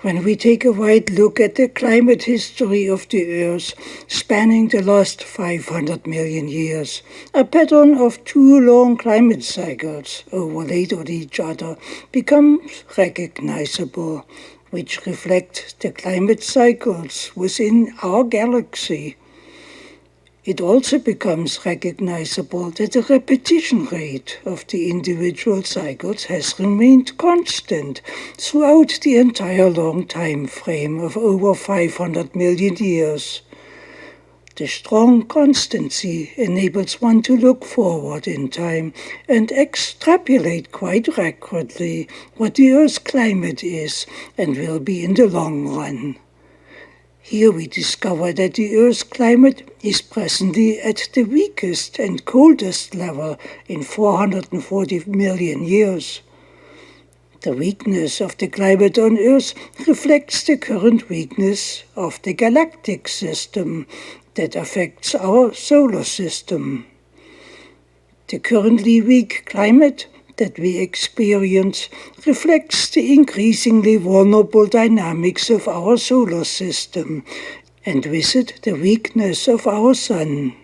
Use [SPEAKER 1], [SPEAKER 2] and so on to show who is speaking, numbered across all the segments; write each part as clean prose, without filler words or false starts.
[SPEAKER 1] When we take a wide look at the climate history of the Earth, spanning the last 500 million years, a pattern of two long climate cycles overlaid on each other becomes recognizable, which reflect the climate cycles within our galaxy. It also becomes recognizable that the repetition rate of the individual cycles has remained constant throughout the entire long time frame of over 500 million years. The strong constancy enables one to look forward in time and extrapolate quite accurately what the Earth's climate is and will be in the long run. Here we discover that the Earth's climate is presently at the weakest and coldest level in 440 million years. The weakness of the climate on Earth reflects the current weakness of the galactic system that affects our solar system. The currently weak climate that we experience reflects the increasingly vulnerable dynamics of our solar system, and with it the weakness of our Sun.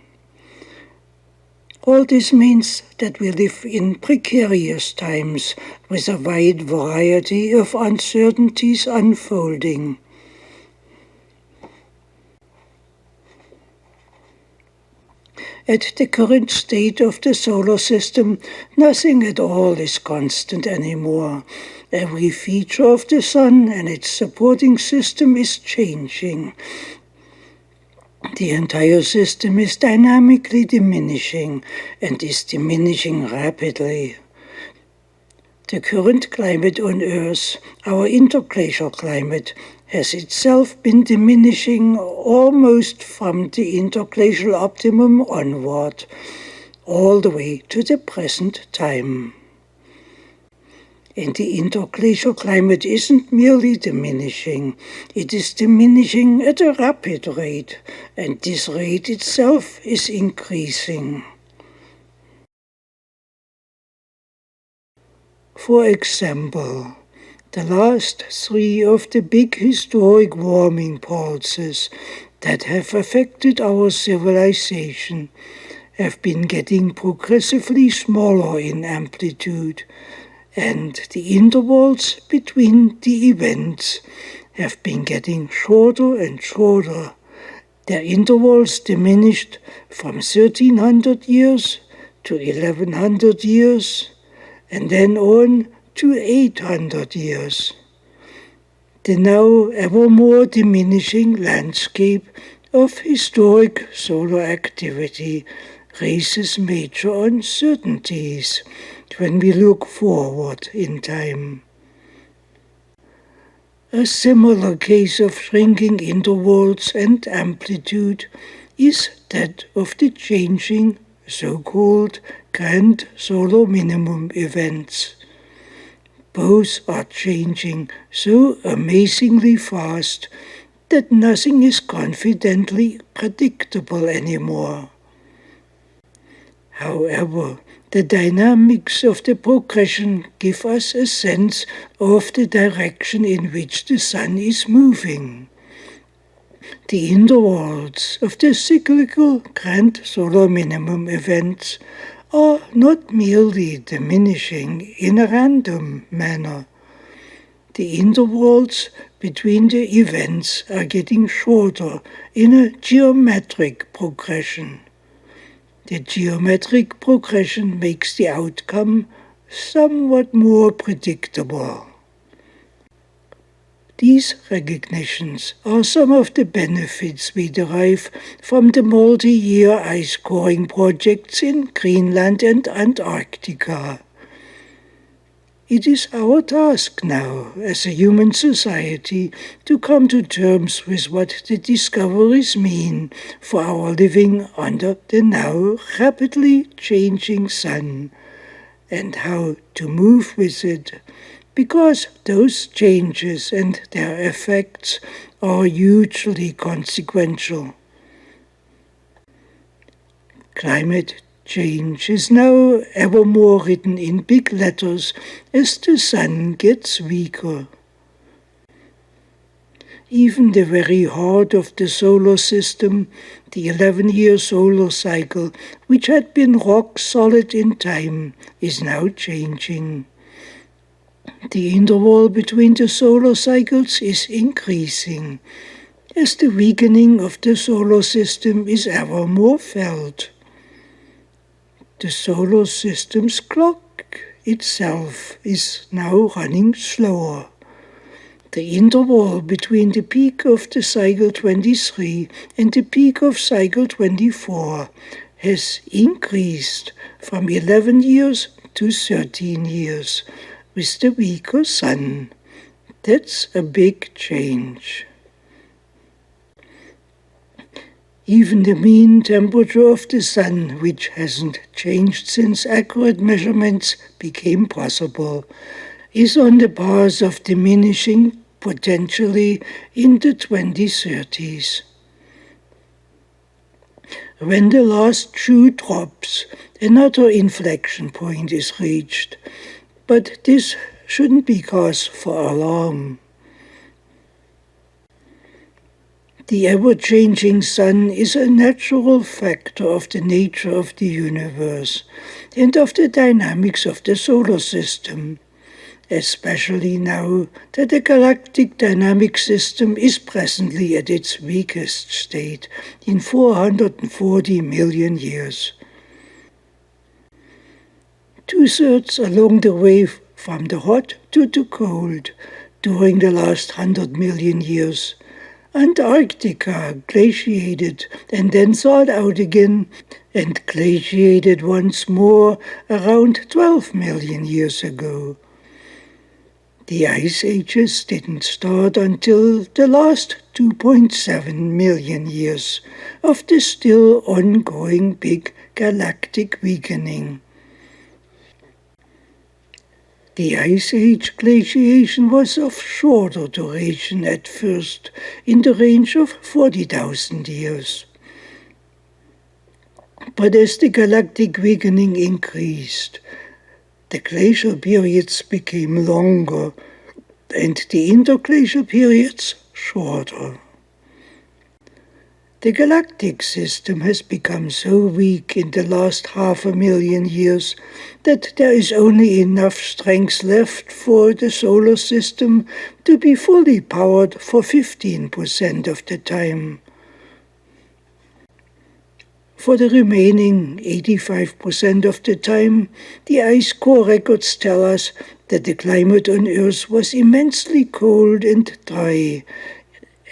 [SPEAKER 1] All this means that we live in precarious times with a wide variety of uncertainties unfolding. At the current state of the solar system, nothing at all is constant anymore. Every feature of the Sun and its supporting system is changing. The entire system is dynamically diminishing and is diminishing rapidly. The current climate on Earth, our interglacial climate, has itself been diminishing almost from the interglacial optimum onward, all the way to the present time. And the interglacial climate isn't merely diminishing, it is diminishing at a rapid rate, and this rate itself is increasing. For example, the last three of the big historic warming pulses that have affected our civilization have been getting progressively smaller in amplitude, and the intervals between the events have been getting shorter and shorter. Their intervals diminished from 1300 years to 1100 years, and then on to 800 years. The now ever more diminishing landscape of historic solar activity raises major uncertainties when we look forward in time. A similar case of shrinking intervals and amplitude is that of the changing so-called grand solar minimum events. Both are changing so amazingly fast that nothing is confidently predictable anymore. However, the dynamics of the progression give us a sense of the direction in which the Sun is moving. The intervals of the cyclical grand solar minimum events are not merely diminishing in a random manner. The intervals between the events are getting shorter in a geometric progression. The geometric progression makes the outcome somewhat more predictable. These recognitions are some of the benefits we derive from the multi-year ice coring projects in Greenland and Antarctica. It is our task now, as a human society, to come to terms with what the discoveries mean for our living under the now rapidly changing sun, and how to move with it, because those changes and their effects are hugely consequential. Climate change is now ever more written in big letters as the sun gets weaker. Even the very heart of the solar system, the 11-year solar cycle, which had been rock solid in time, is now changing. The interval between the solar cycles is increasing, as the weakening of the solar system is ever more felt. The solar system's clock itself is now running slower. The interval between the peak of the cycle 23 and the peak of cycle 24 has increased from 11 years to 13 years with the weaker sun. That's a big change. Even the mean temperature of the sun, which hasn't changed since accurate measurements became possible, is on the path of diminishing potentially in the 2030s. When the last shoe drops, another inflection point is reached, but this shouldn't be cause for alarm. The ever-changing sun is a natural factor of the nature of the universe and of the dynamics of the solar system, especially now that the galactic dynamic system is presently at its weakest state in 440 million years. 2/3 along the way from the hot to the cold during the last 100 million years. Antarctica glaciated and then thawed out again and glaciated once more around 12 million years ago. The ice ages didn't start until the last 2.7 million years of the still ongoing big galactic weakening. The Ice Age glaciation was of shorter duration at first, in the range of 40,000 years. But as the galactic weakening increased, the glacial periods became longer and the interglacial periods shorter. The galactic system has become so weak in the last 500,000 years that there is only enough strength left for the solar system to be fully powered for 15% of the time. For the remaining 85% of the time, the ice core records tell us that the climate on Earth was immensely cold and dry,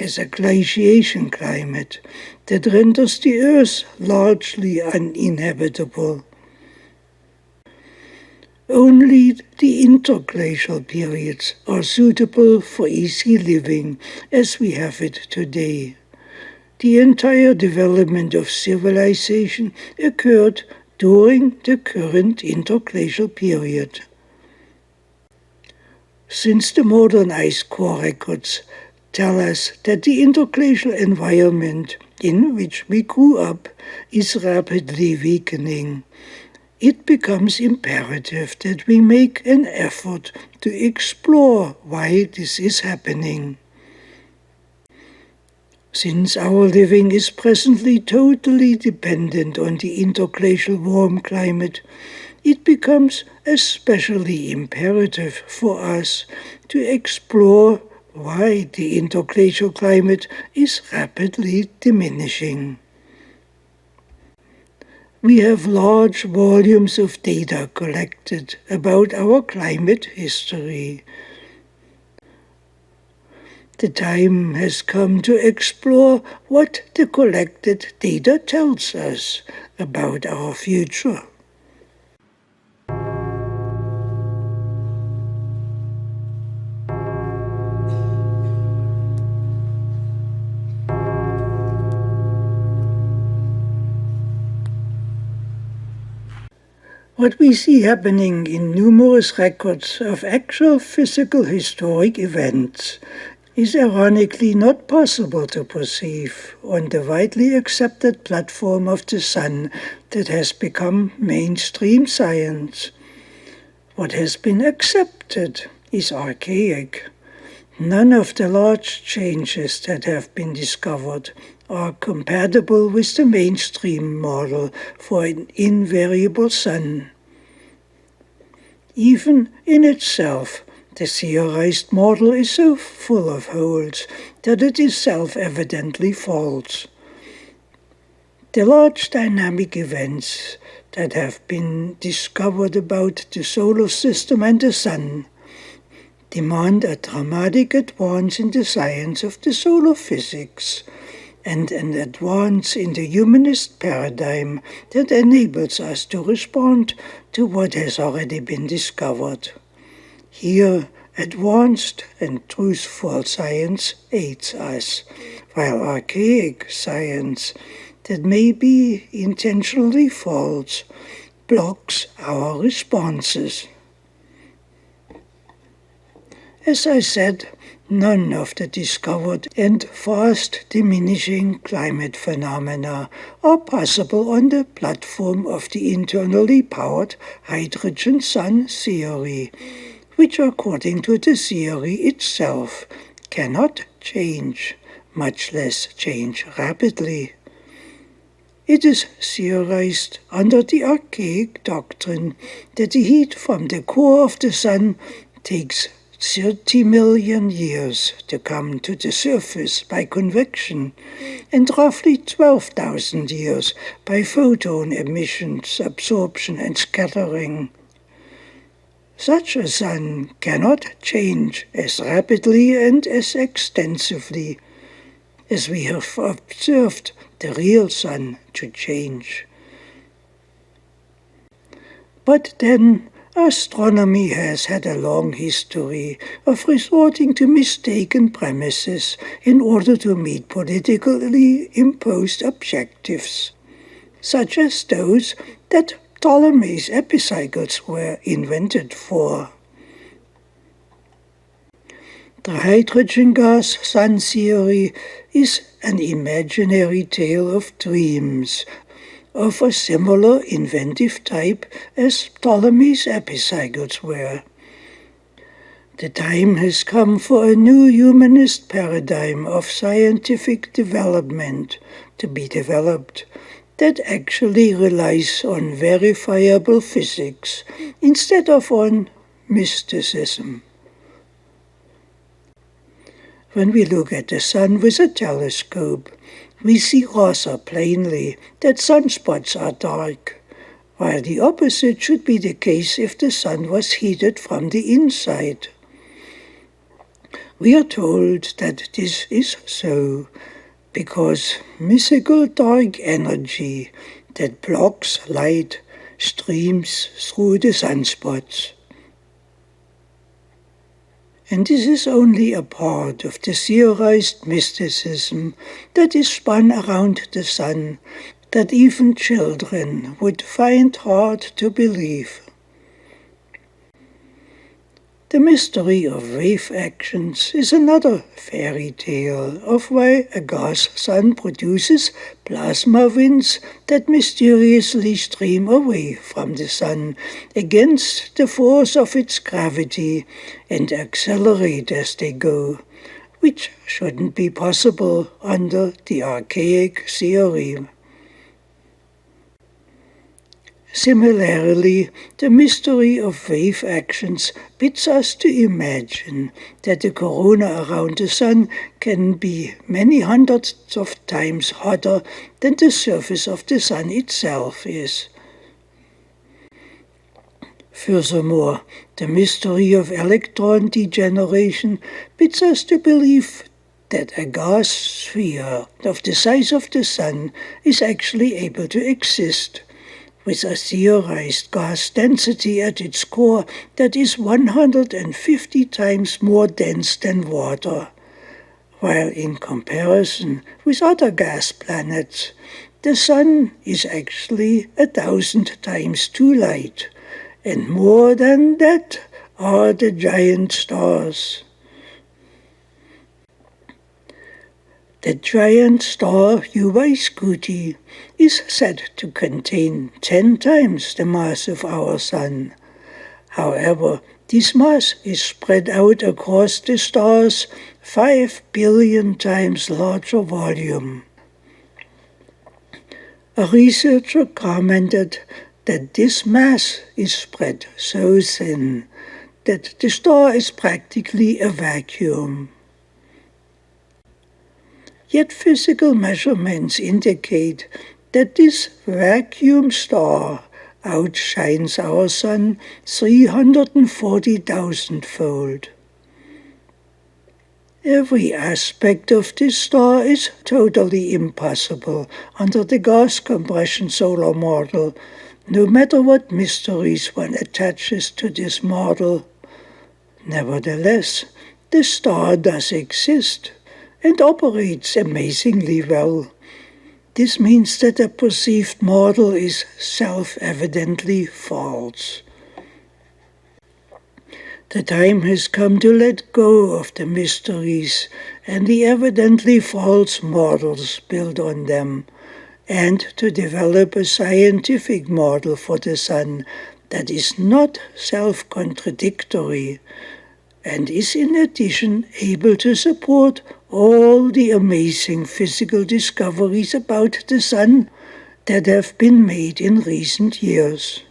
[SPEAKER 1] as a glaciation climate that renders the Earth largely uninhabitable. Only the interglacial periods are suitable for easy living as we have it today. The entire development of civilization occurred during the current interglacial period. Since the modern ice core records tell us that the interglacial environment in which we grew up is rapidly weakening, it becomes imperative that we make an effort to explore why this is happening. Since our living is presently totally dependent on the interglacial warm climate, it becomes especially imperative for us to explore why the interglacial climate is rapidly diminishing. We have large volumes of data collected about our climate history. The time has come to explore what the collected data tells us about our future. What we see happening in numerous records of actual physical historic events is ironically not possible to perceive on the widely accepted platform of the sun that has become mainstream science. What has been accepted is archaic. None of the large changes that have been discovered are compatible with the mainstream model for an invariable sun. Even in itself, the theorized model is so full of holes that it is self-evidently false. The large dynamic events that have been discovered about the solar system and the sun demand a dramatic advance in the science of the solar physics and an advance in the humanist paradigm that enables us to respond to what has already been discovered. Here, advanced and truthful science aids us, while archaic science that may be intentionally false blocks our responses. As I said, none of the discovered and fast diminishing climate phenomena are possible on the platform of the internally powered hydrogen sun theory, which according to the theory itself cannot change, much less change rapidly. It is theorized under the archaic doctrine that the heat from the core of the sun takes 30 million years to come to the surface by convection, and roughly 12,000 years by photon emissions, absorption, and scattering. Such a sun cannot change as rapidly and as extensively as we have observed the real sun to change. But then, astronomy has had a long history of resorting to mistaken premises in order to meet politically imposed objectives, such as those that Ptolemy's epicycles were invented for. The hydrogen gas sun theory is an imaginary tale of dreams, of a similar inventive type as Ptolemy's epicycles were. The time has come for a new humanist paradigm of scientific development to be developed that actually relies on verifiable physics instead of on mysticism. When we look at the sun with a telescope, we see rather plainly that sunspots are dark, while the opposite should be the case if the sun was heated from the inside. We are told that this is so because mythical dark energy that blocks light streams through the sunspots. And this is only a part of the theorized mysticism that is spun around the sun that even children would find hard to believe. The mystery of wave actions is another fairy tale of why a gas sun produces plasma winds that mysteriously stream away from the sun against the force of its gravity and accelerate as they go, which shouldn't be possible under the archaic theory. Similarly, the mystery of wave actions bids us to imagine that the corona around the sun can be many hundreds of times hotter than the surface of the sun itself is. Furthermore, the mystery of electron degeneration bids us to believe that a gas sphere of the size of the sun is actually able to exist, with a theorized gas density at its core that is 150 times more dense than water, while in comparison with other gas planets, the sun is actually 1,000 times too light, and more than that are the giant stars. The giant star Uvaiskuti is said to contain 10 times the mass of our sun. However, this mass is spread out across the star's 5 billion times larger volume. A researcher commented that this mass is spread so thin that the star is practically a vacuum. Yet physical measurements indicate that this vacuum star outshines our sun 340,000-fold. Every aspect of this star is totally impossible under the gas compression solar model, no matter what mysteries one attaches to this model. Nevertheless, the star does exist and operates amazingly well. This means that the perceived model is self-evidently false. The time has come to let go of the mysteries and the evidently false models built on them, and to develop a scientific model for the sun that is not self-contradictory and is in addition able to support all the amazing physical discoveries about the sun that have been made in recent years.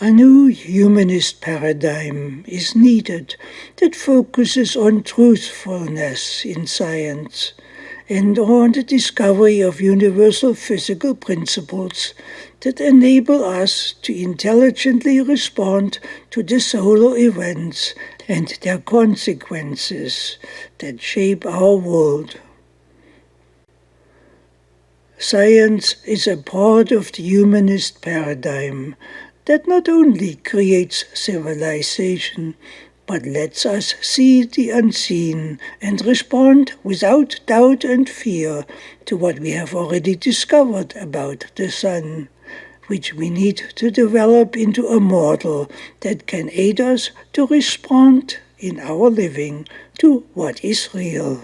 [SPEAKER 1] A new humanist paradigm is needed that focuses on truthfulness in science and on the discovery of universal physical principles that enable us to intelligently respond to the solar events and their consequences that shape our world. Science is a part of the humanist paradigm that not only creates civilization, but lets us see the unseen and respond without doubt and fear to what we have already discovered about the sun, which we need to develop into a model that can aid us to respond in our living to what is real.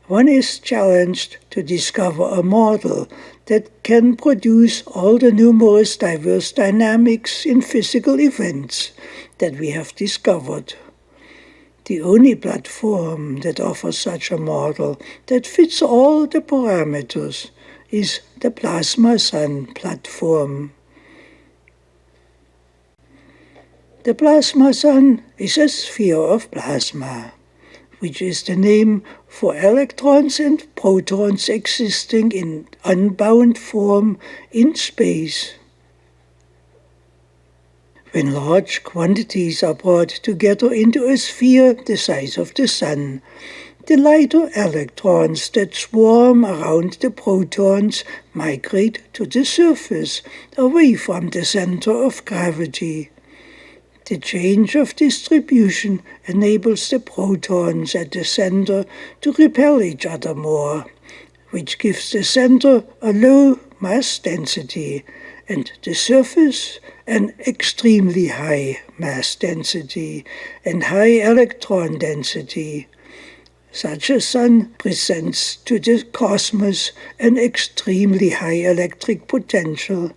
[SPEAKER 1] One is challenged to discover a model that can produce all the numerous diverse dynamics in physical events that we have discovered. The only platform that offers such a model that fits all the parameters is the plasma sun platform. The plasma sun is a sphere of plasma, which is the name for electrons and protons existing in unbound form in space. When large quantities are brought together into a sphere the size of the sun, the lighter electrons that swarm around the protons migrate to the surface, away from the center of gravity. The change of distribution enables the protons at the center to repel each other more, which gives the center a low mass density and the surface an extremely high mass density and high electron density. Such a sun presents to the cosmos an extremely high electric potential,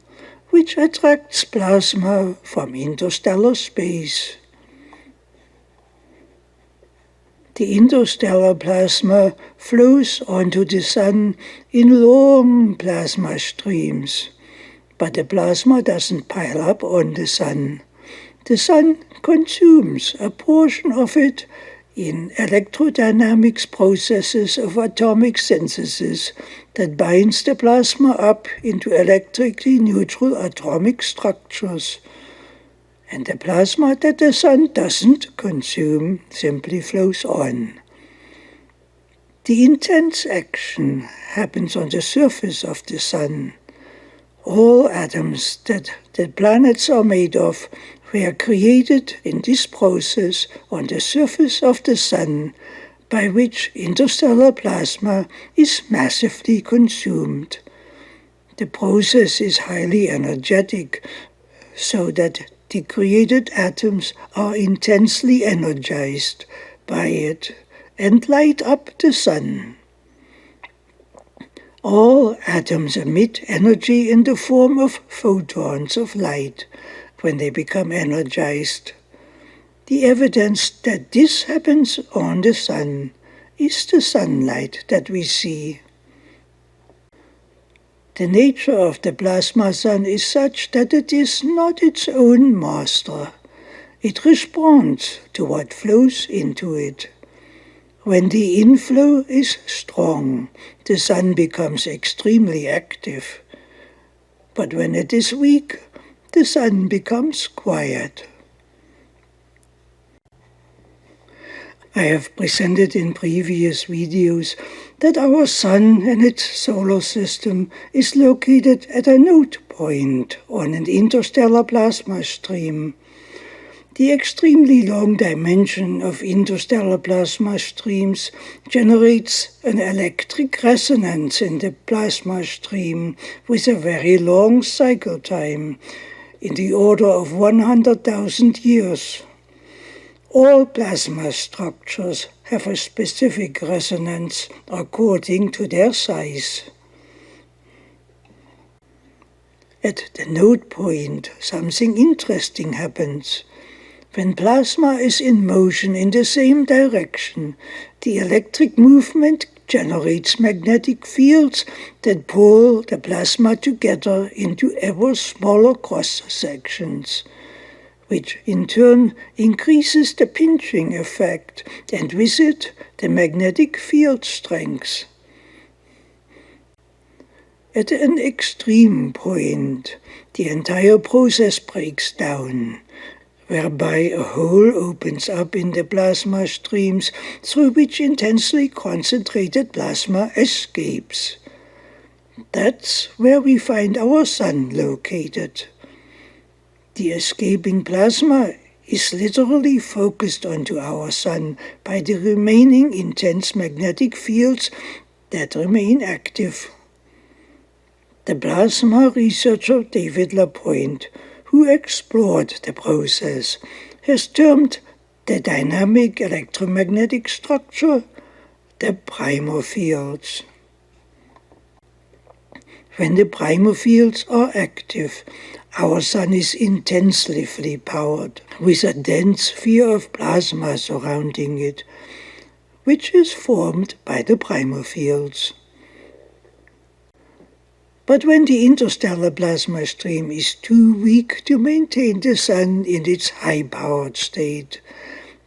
[SPEAKER 1] which attracts plasma from interstellar space. The interstellar plasma flows onto the sun in long plasma streams, but the plasma doesn't pile up on the sun. The sun consumes a portion of it in electrodynamics processes of atomic synthesis that binds the plasma up into electrically neutral atomic structures. And the plasma that the sun doesn't consume simply flows on. The intense action happens on the surface of the Sun. All atoms that the planets are made of were created in this process on the surface of the Sun, by which interstellar plasma is massively consumed. The process is highly energetic, so that the created atoms are intensely energized by it and light up the Sun. All atoms emit energy in the form of photons of light when they become energized. The evidence that this happens on the Sun is the sunlight that we see. The nature of the plasma sun is such that it is not its own master. It responds to what flows into it. When the inflow is strong, the sun becomes extremely active. But when it is weak, the sun becomes quiet. I have presented in previous videos that our Sun and its solar system is located at a node point on an interstellar plasma stream. The extremely long dimension of interstellar plasma streams generates an electric resonance in the plasma stream with a very long cycle time, in the order of 100,000 years. All plasma structures have a specific resonance according to their size. At the node point, something interesting happens. When plasma is in motion in the same direction, the electric movement generates magnetic fields that pull the plasma together into ever smaller cross-sections, which in turn increases the pinching effect, and with it the magnetic field strength. At an extreme point, the entire process breaks down, whereby a hole opens up in the plasma streams through which intensely concentrated plasma escapes. That's where we find our Sun located. The escaping plasma is literally focused onto our Sun by the remaining intense magnetic fields that remain active. The plasma researcher David LaPointe, who explored the process, has termed the dynamic electromagnetic structure the primal fields. When the primal fields are active, our Sun is intensely powered, with a dense sphere of plasma surrounding it, which is formed by the primal fields. But when the interstellar plasma stream is too weak to maintain the Sun in its high-powered state,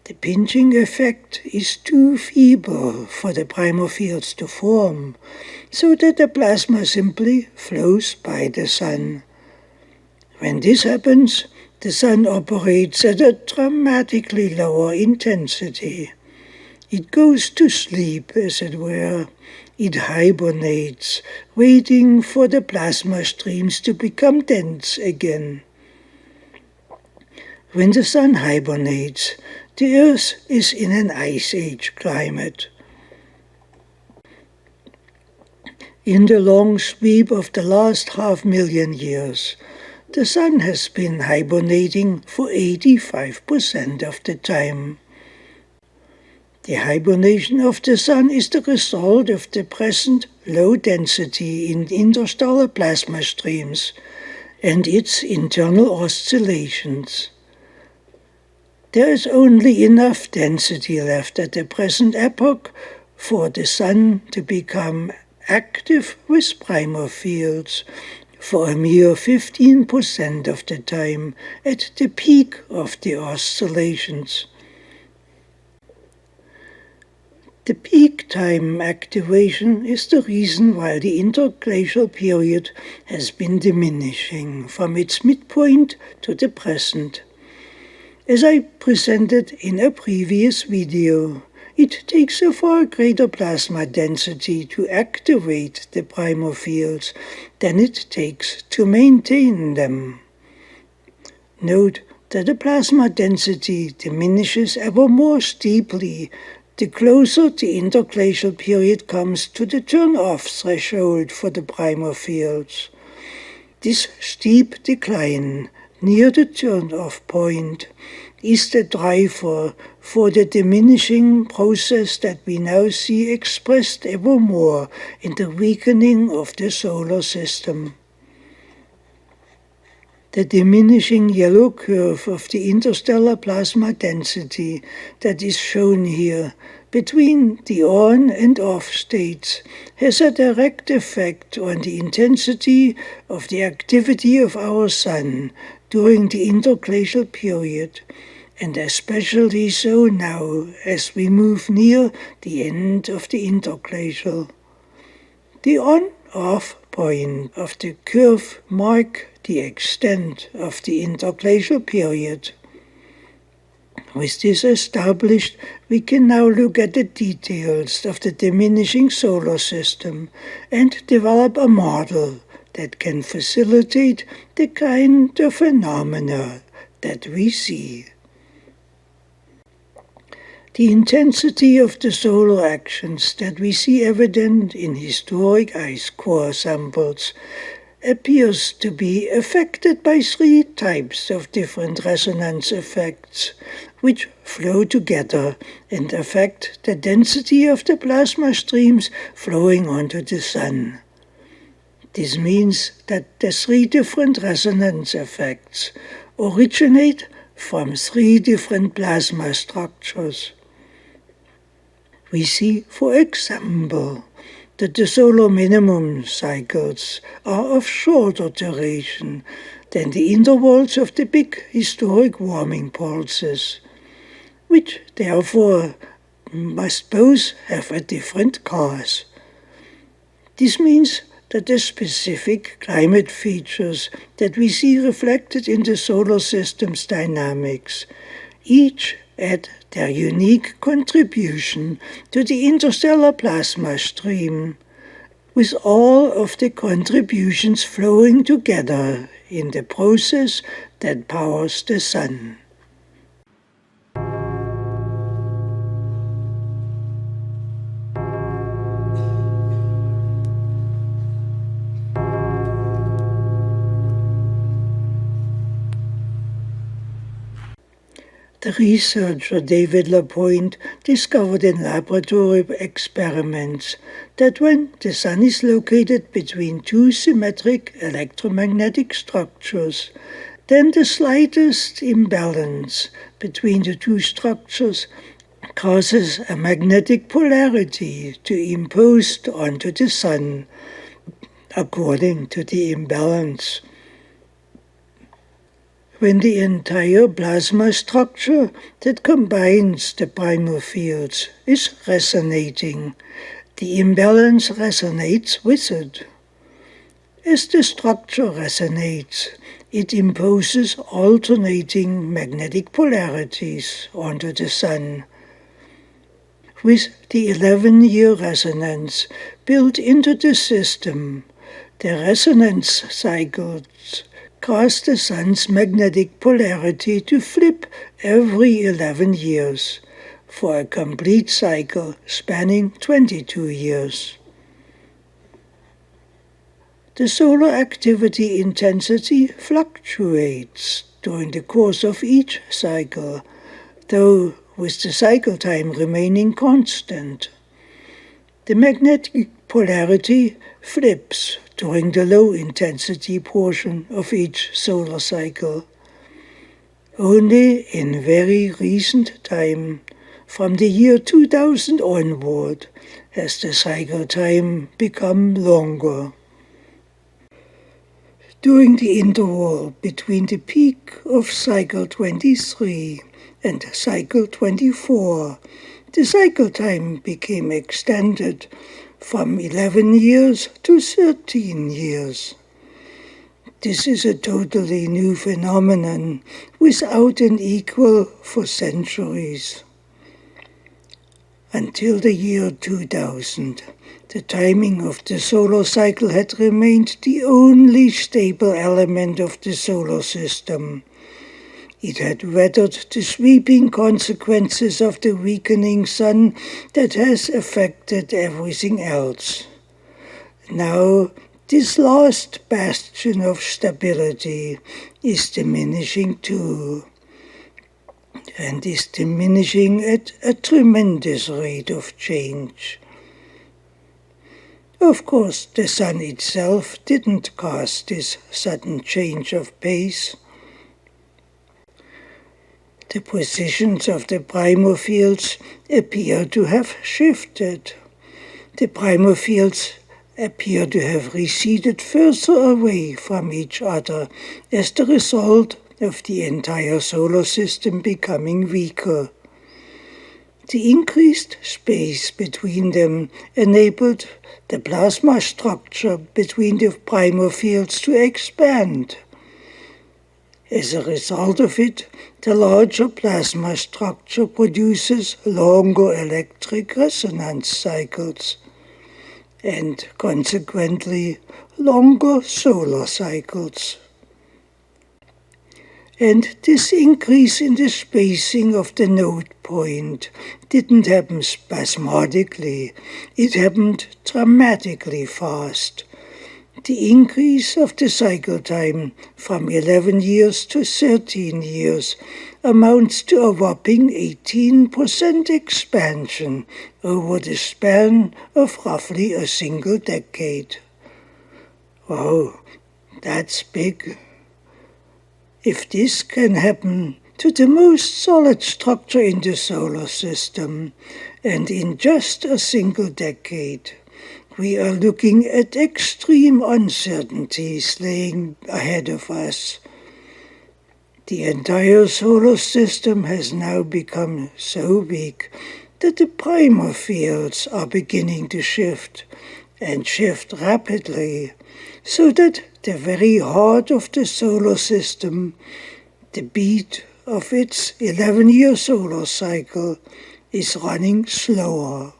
[SPEAKER 1] the pinching effect is too feeble for the primal fields to form, so that the plasma simply flows by the Sun. When this happens, the Sun operates at a dramatically lower intensity. It goes to sleep, as it were. It hibernates, waiting for the plasma streams to become dense again. When the Sun hibernates, the Earth is in an ice age climate. In the long sweep of the last 500,000 years, the Sun has been hibernating for 85% of the time. The hibernation of the Sun is the result of the present low density in interstellar plasma streams and its internal oscillations. There is only enough density left at the present epoch for the Sun to become active with primal fields for a mere 15% of the time at the peak of the oscillations. The peak time activation is the reason why the interglacial period has been diminishing from its midpoint to the present. As I presented in a previous video, It takes a far greater plasma density to activate the primal fields than it takes to maintain them. Note that the plasma density diminishes ever more steeply the closer the interglacial period comes to the turn-off threshold for the primal fields. This steep decline near the turn-off point is the driver for the diminishing process that we now see expressed ever more in the weakening of the solar system. The diminishing yellow curve of the interstellar plasma density that is shown here between the on and off states has a direct effect on the intensity of the activity of our Sun during the interglacial period, and especially so now as we move near the end of the interglacial. The on-off point of the curve mark the extent of the interglacial period. With this established, we can now look at the details of the diminishing solar system and develop a model that can facilitate the kind of phenomena that we see. The intensity of the solar actions that we see evident in historic ice core samples appears to be affected by three types of different resonance effects, which flow together and affect the density of the plasma streams flowing onto the Sun. This means that the three different resonance effects originate from three different plasma structures. We see, for example, that the solar minimum cycles are of shorter duration than the intervals of the big historic warming pulses, which therefore must both have a different cause. This means that the specific climate features that we see reflected in the solar system's dynamics each add their unique contribution to the interstellar plasma stream, with all of the contributions flowing together in the process that powers the Sun. The researcher David LaPointe discovered in laboratory experiments that when the Sun is located between two symmetric electromagnetic structures, then the slightest imbalance between the two structures causes a magnetic polarity to be imposed onto the Sun according to the imbalance. When the entire plasma structure that combines the primal fields is resonating, the imbalance resonates with it. As the structure resonates, it imposes alternating magnetic polarities onto the Sun. With the 11-year resonance built into the system, the resonance cycles cause the Sun's magnetic polarity to flip every 11 years, for a complete cycle spanning 22 years. The solar activity intensity fluctuates during the course of each cycle, though with the cycle time remaining constant. The magnetic polarity flips during the low-intensity portion of each solar cycle. Only in very recent time, from the year 2000 onward, has the cycle time become longer. During the interval between the peak of cycle 23 and cycle 24, the cycle time became extended from 11 years to 13 years. This is a totally new phenomenon without an equal for centuries. Until the year 2000, the timing of the solar cycle had remained the only stable element of the solar system. It had weathered the sweeping consequences of the weakening sun that has affected everything else. Now, this last bastion of stability is diminishing too, and is diminishing at a tremendous rate of change. Of course, the sun itself didn't cause this sudden change of pace. The positions of the primal fields appear to have shifted. The primal fields appear to have receded further away from each other as the result of the entire solar system becoming weaker. The increased space between them enabled the plasma structure between the primal fields to expand. As a result of it, the larger plasma structure produces longer electric resonance cycles, and consequently longer solar cycles. And this increase in the spacing of the node point didn't happen spasmodically, it happened dramatically fast. The increase of the cycle time from 11 years to 13 years amounts to a whopping 18% expansion over the span of roughly a single decade. Wow, that's big. If this can happen to the most solid structure in the solar system, and in just a single decade, we are looking at extreme uncertainties laying ahead of us. The entire solar system has now become so weak that the primal fields are beginning to shift, and shift rapidly, so that the very heart of the solar system, the beat of its 11-year solar cycle, is running slower.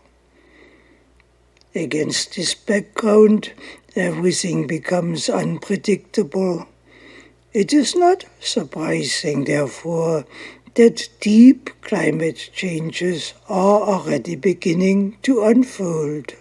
[SPEAKER 1] Against this background, everything becomes unpredictable. It is not surprising, therefore, that deep climate changes are already beginning to unfold.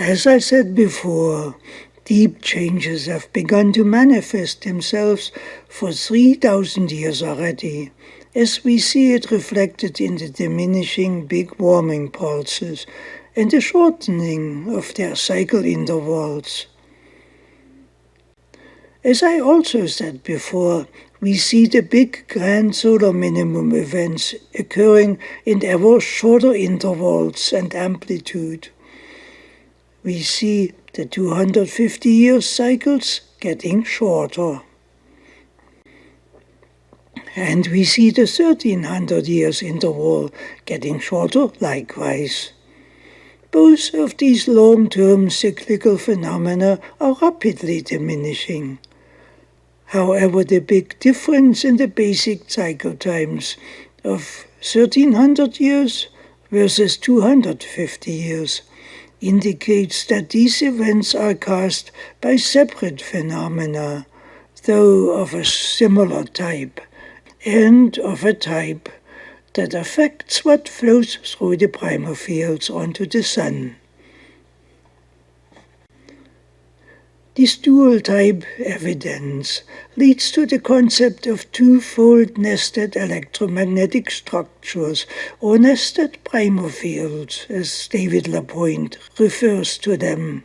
[SPEAKER 1] As I said before, deep changes have begun to manifest themselves for 3,000 years already, as we see it reflected in the diminishing big warming pulses and the shortening of their cycle intervals. As I also said before, we see the big grand solar minimum events occurring in ever shorter intervals and amplitude. We see the 250-year cycles getting shorter. And we see the 1300 years interval getting shorter likewise. Both of these long-term cyclical phenomena are rapidly diminishing. However, the big difference in the basic cycle times of 1300 years versus 250 years indicates that these events are caused by separate phenomena, though of a similar type, and of a type that affects what flows through the primal fields onto the sun. This dual-type evidence leads to the concept of twofold nested electromagnetic structures, or nested primal fields, as David Lapointe refers to them.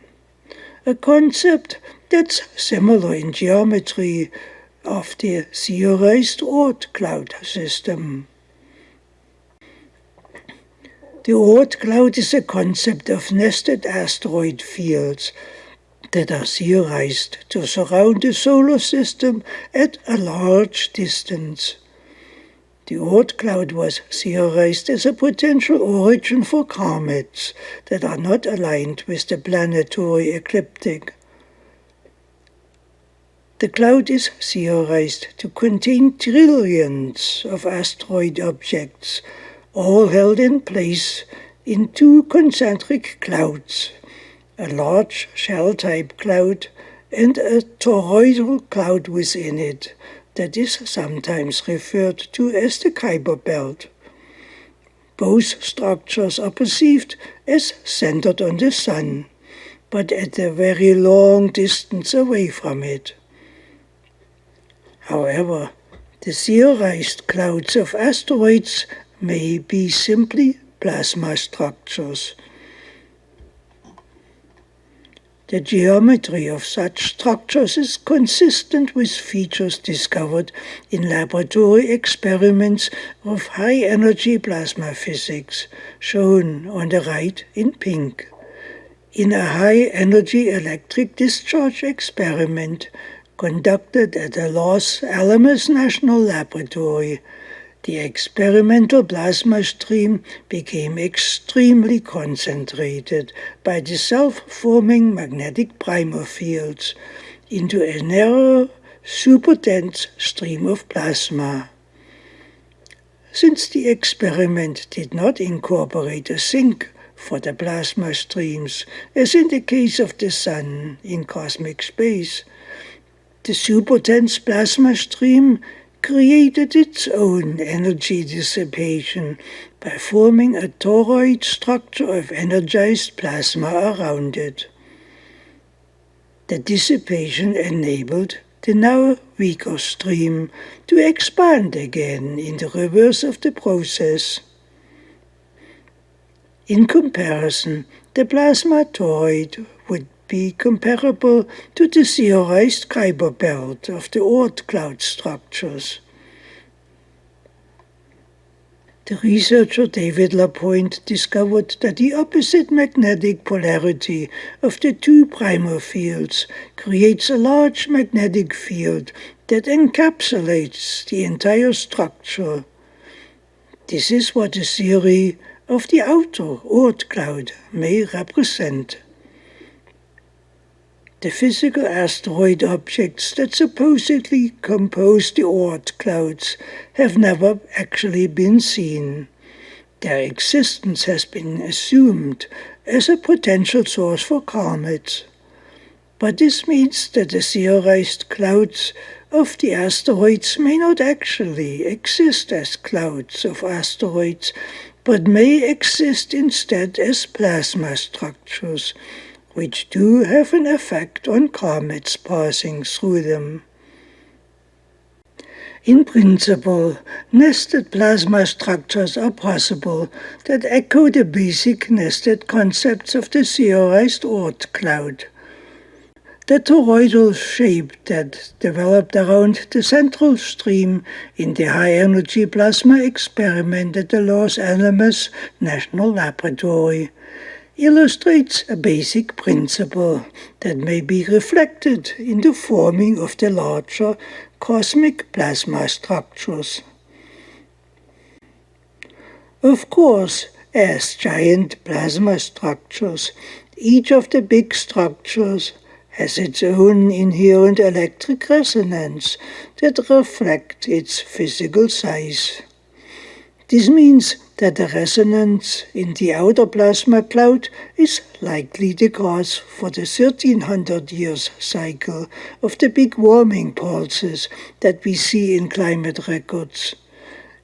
[SPEAKER 1] A concept that's similar in geometry of the theorized Oort cloud system. The Oort cloud is a concept of nested asteroid fields that are theorized to surround the solar system at a large distance. The Oort cloud was theorized as a potential origin for comets that are not aligned with the planetary ecliptic. The cloud is theorized to contain trillions of asteroid objects, all held in place in two concentric clouds, a large shell-type cloud and a toroidal cloud within it that is sometimes referred to as the Kuiper belt. Both structures are perceived as centered on the Sun, but at a very long distance away from it. However, the theorized clouds of asteroids may be simply plasma structures. The geometry of such structures is consistent with features discovered in laboratory experiments of high-energy plasma physics, shown on the right in pink. In a high-energy electric discharge experiment conducted at the Los Alamos National Laboratory, the experimental plasma stream became extremely concentrated by the self-forming magnetic primer fields into a narrow, super-dense stream of plasma. Since the experiment did not incorporate a sink for the plasma streams, as in the case of the Sun in cosmic space, the super-dense plasma stream created its own energy dissipation by forming a toroid structure of energized plasma around it. The dissipation enabled the now weaker stream to expand again in the reverse of the process. In comparison, the plasma toroid would be comparable to the theorized Kuiper belt of the Oort cloud structures. The researcher David Lapointe discovered that the opposite magnetic polarity of the two primer fields creates a large magnetic field that encapsulates the entire structure. This is what the theory of the outer Oort cloud may represent. The physical asteroid objects that supposedly compose the Oort clouds have never actually been seen. Their existence has been assumed as a potential source for comets. But this means that the theorized clouds of the asteroids may not actually exist as clouds of asteroids, but may exist instead as plasma structures, which do have an effect on comets passing through them. In principle, nested plasma structures are possible that echo the basic nested concepts of the theorized Oort cloud. The toroidal shape that developed around the central stream in the high-energy plasma experiment at the Los Alamos National Laboratory illustrates a basic principle that may be reflected in the forming of the larger cosmic plasma structures. Of course, as giant plasma structures, each of the big structures has its own inherent electric resonance that reflects its physical size. This means that the resonance in the outer plasma cloud is likely the cause for the 1300 years cycle of the big warming pulses that we see in climate records.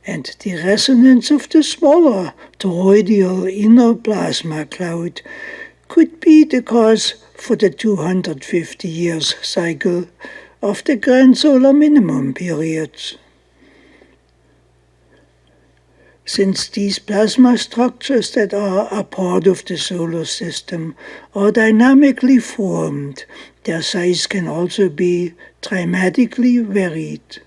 [SPEAKER 1] And the resonance of the smaller toroidal inner plasma cloud could be the cause for the 250 years cycle of the grand solar minimum periods. Since these plasma structures that are a part of the solar system are dynamically formed, their size can also be dramatically varied.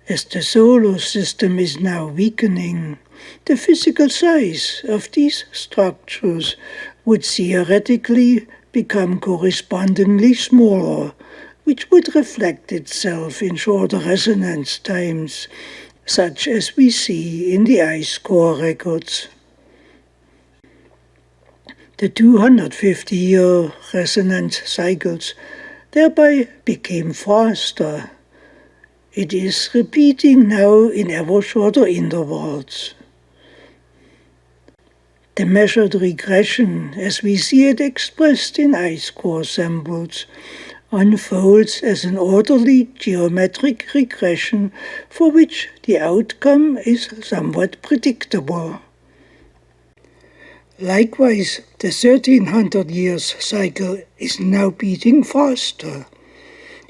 [SPEAKER 1] As the solar system is now weakening, the physical size of these structures would theoretically become correspondingly smaller, which would reflect itself in shorter resonance times, such as we see in the ice core records. The 250-year resonant cycles thereby became faster. It is repeating now in ever shorter intervals. The measured regression, as we see it expressed in ice core samples, unfolds as an orderly geometric regression for which the outcome is somewhat predictable. Likewise, the 1300 years cycle is now beating faster.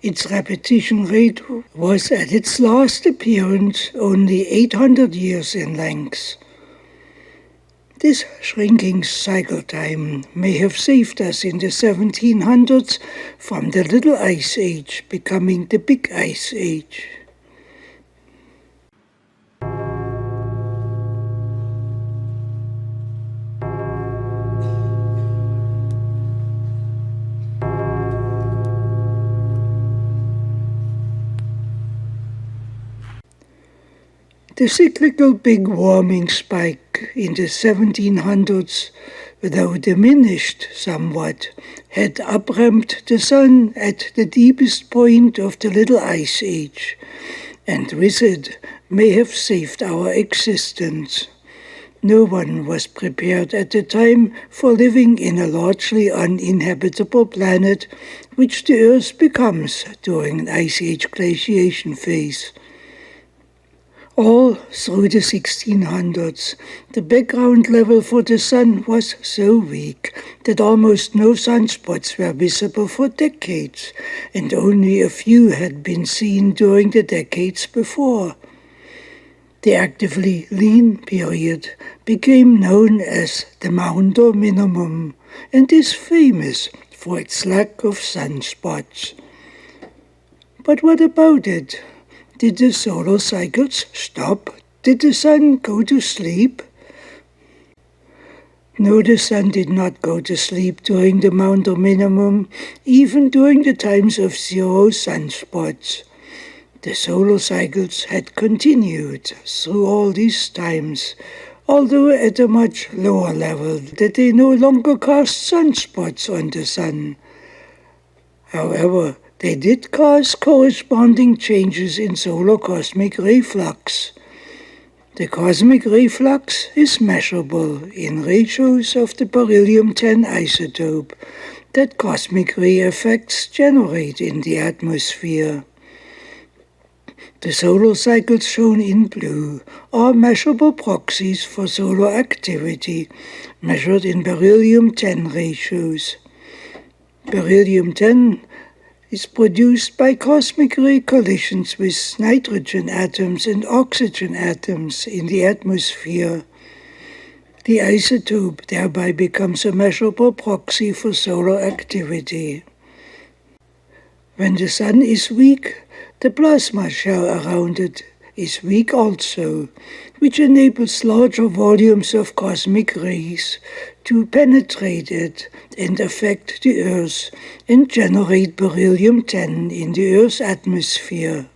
[SPEAKER 1] Its repetition rate was at its last appearance only 800 years in length. This shrinking cycle time may have saved us in the 1700s from the Little Ice Age becoming the Big Ice Age. The cyclical big warming spike in the 1700s, though diminished somewhat, had upramped the Sun at the deepest point of the Little Ice Age, and with it may have saved our existence. No one was prepared at the time for living in a largely uninhabitable planet, which the Earth becomes during an Ice Age glaciation phase. All through the 1600s, the background level for the Sun was so weak that almost no sunspots were visible for decades, and only a few had been seen during the decades before. The actively lean period became known as the Maunder minimum, and is famous for its lack of sunspots. But what about it? Did the solar cycles stop? Did the Sun go to sleep? No, the Sun did not go to sleep during the Maunder minimum, even during the times of zero sunspots. The solar cycles had continued through all these times, although at a much lower level, that they no longer cast sunspots on the Sun. However, they did cause corresponding changes in solar cosmic ray flux. The cosmic ray flux is measurable in ratios of the beryllium-10 isotope that cosmic ray effects generate in the atmosphere. The solar cycles shown in blue are measurable proxies for solar activity, measured in beryllium-10 ratios. Beryllium-10 is produced by cosmic ray collisions with nitrogen atoms and oxygen atoms in the atmosphere. The isotope thereby becomes a measurable proxy for solar activity. When the Sun is weak, the plasma shell around it is weak also, which enables larger volumes of cosmic rays to penetrate it and affect the Earth and generate beryllium-10 in the Earth's atmosphere.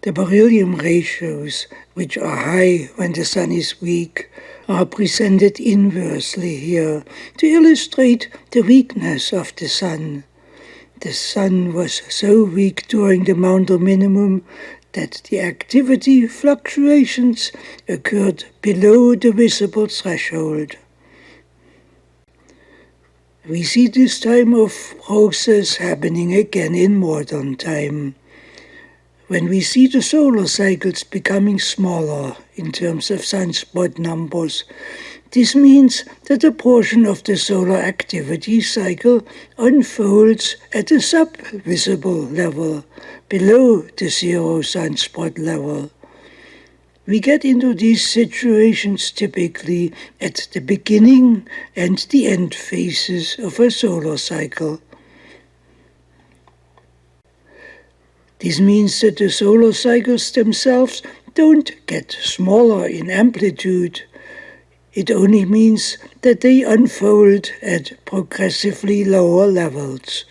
[SPEAKER 1] The beryllium ratios, which are high when the Sun is weak, are presented inversely here to illustrate the weakness of the Sun. The Sun was so weak during the Maunder minimum that the activity fluctuations occurred below the visible threshold. We see this time of process happening again in modern time. When we see the solar cycles becoming smaller in terms of sunspot numbers, this means that a portion of the solar activity cycle unfolds at a sub-visible level, below the zero sunspot level. We get into these situations typically at the beginning and the end phases of a solar cycle. This means that the solar cycles themselves don't get smaller in amplitude. It only means that they unfold at progressively lower levels.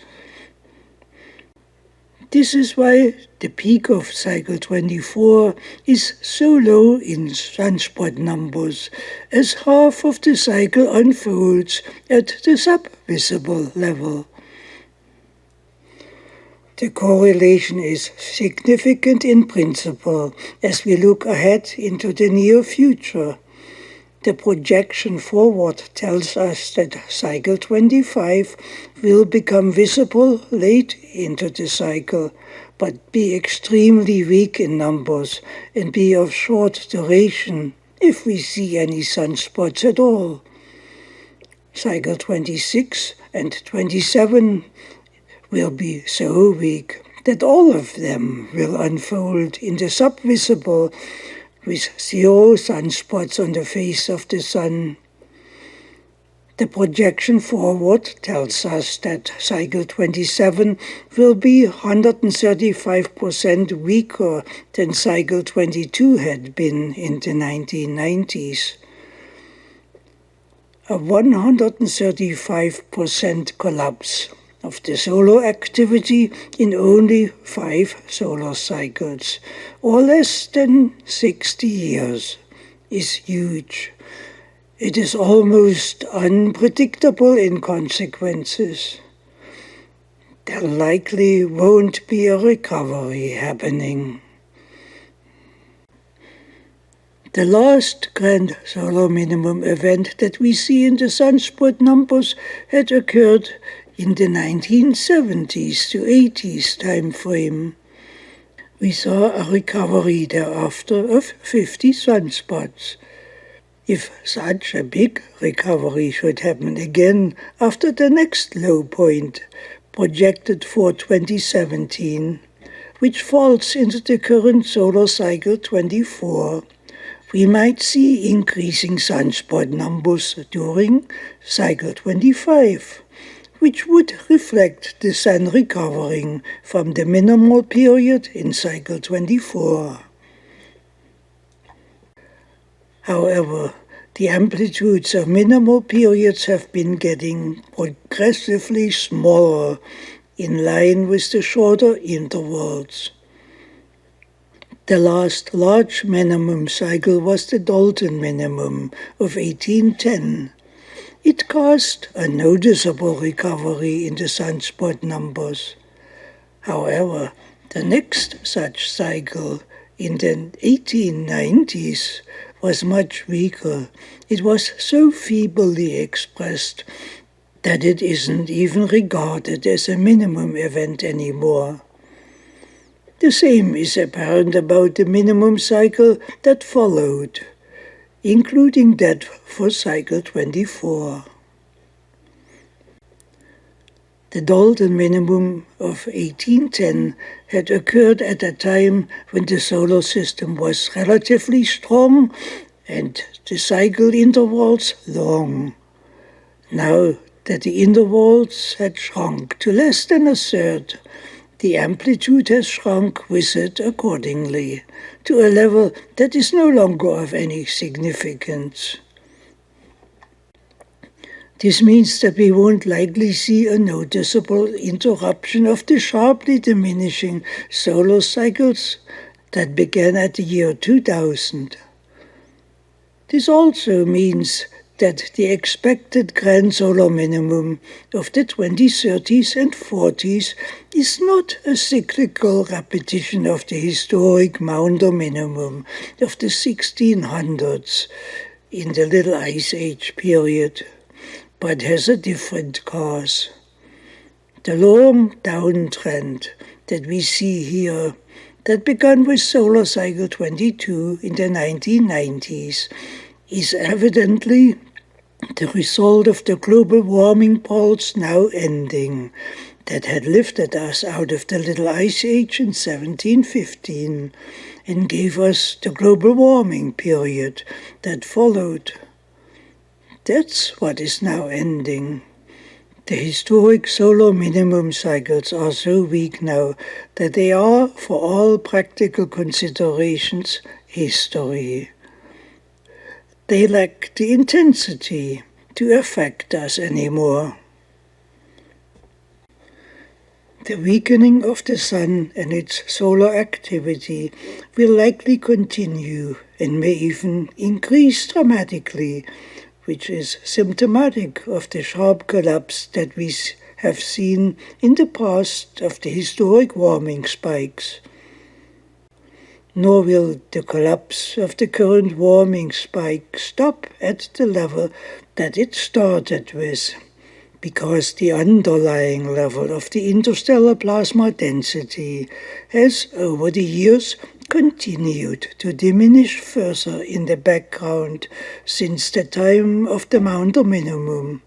[SPEAKER 1] This is why the peak of cycle 24 is so low in sunspot numbers, as half of the cycle unfolds at the subvisible level. The correlation is significant in principle as we look ahead into the near future. The projection forward tells us that cycle 25 will become visible late into the cycle, but be extremely weak in numbers and be of short duration if we see any sunspots at all. Cycle 26 and 27 will be so weak that all of them will unfold in the subvisible with 0 sunspots on the face of the sun. The projection forward tells us that cycle 27 will be 135% weaker than cycle 22 had been in the 1990s. A 135% collapse of the solar activity in only 5 solar cycles, or less than 60 years, is huge. It is almost unpredictable in consequences. There likely won't be a recovery happening. The last grand solar minimum event that we see in the sunspot numbers had occurred in the 1970s to 80s time frame. We saw a recovery thereafter of 50 sunspots. If such a big recovery should happen again after the next low point, projected for 2017, which falls into the current solar cycle 24, we might see increasing sunspot numbers during cycle 25, which would reflect the sun recovering from the minimal period in cycle 24. However, the amplitudes of minimal periods have been getting progressively smaller in line with the shorter intervals. The last large minimum cycle was the Dalton minimum of 1810. It caused a noticeable recovery in the sunspot numbers. However, the next such cycle in the 1890s was much weaker. It was so feebly expressed that it isn't even regarded as a minimum event anymore. The same is apparent about the minimum cycle that followed, including that for cycle 24. The Dalton minimum of 1810 had occurred at a time when the solar system was relatively strong and the cycle intervals long. Now that the intervals had shrunk to less than a third, the amplitude has shrunk with it accordingly, to a level that is no longer of any significance. This means that we won't likely see a noticeable interruption of the sharply diminishing solar cycles that began at the year 2000. This also means that the expected grand solar minimum of the 2030s and 40s is not a cyclical repetition of the historic Maunder minimum of the 1600s in the Little Ice Age period, but has a different cause. The long downtrend that we see here, that began with solar cycle 22 in the 1990s, is evidently the result of the global warming pulse now ending, that had lifted us out of the Little Ice Age in 1715 and gave us the global warming period that followed. That's what is now ending. The historic solar minimum cycles are so weak now that they are, for all practical considerations, history. They lack the intensity to affect us anymore. The weakening of the sun and its solar activity will likely continue and may even increase dramatically, which is symptomatic of the sharp collapse that we have seen in the past of the historic warming spikes. Nor will the collapse of the current warming spike stop at the level that it started with, because the underlying level of the interstellar plasma density has over the years continued to diminish further in the background since the time of the Maunder minimum,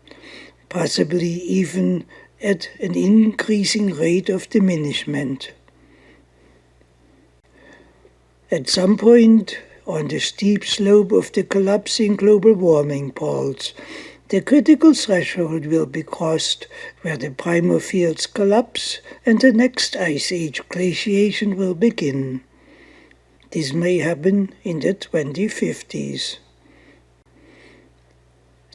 [SPEAKER 1] possibly even at an increasing rate of diminishment. At some point on the steep slope of the collapsing global warming poles, the critical threshold will be crossed where the primal fields collapse and the next ice age glaciation will begin. This may happen in the 2050s.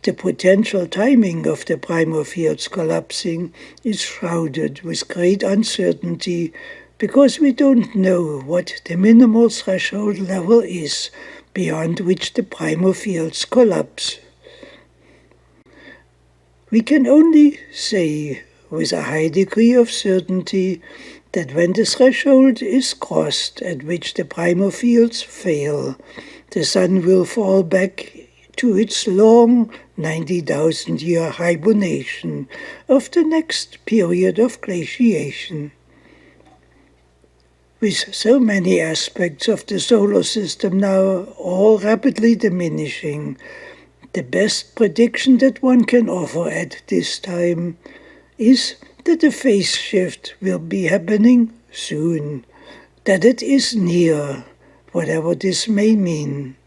[SPEAKER 1] The potential timing of the primal fields collapsing is shrouded with great uncertainty because we don't know what the minimal threshold level is beyond which the primal fields collapse. We can only say with a high degree of certainty that when the threshold is crossed at which the primal fields fail, the sun will fall back to its long 90,000-year hibernation of the next period of glaciation. With so many aspects of the solar system now all rapidly diminishing, the best prediction that one can offer at this time is that the phase shift will be happening soon, that it is near, whatever this may mean.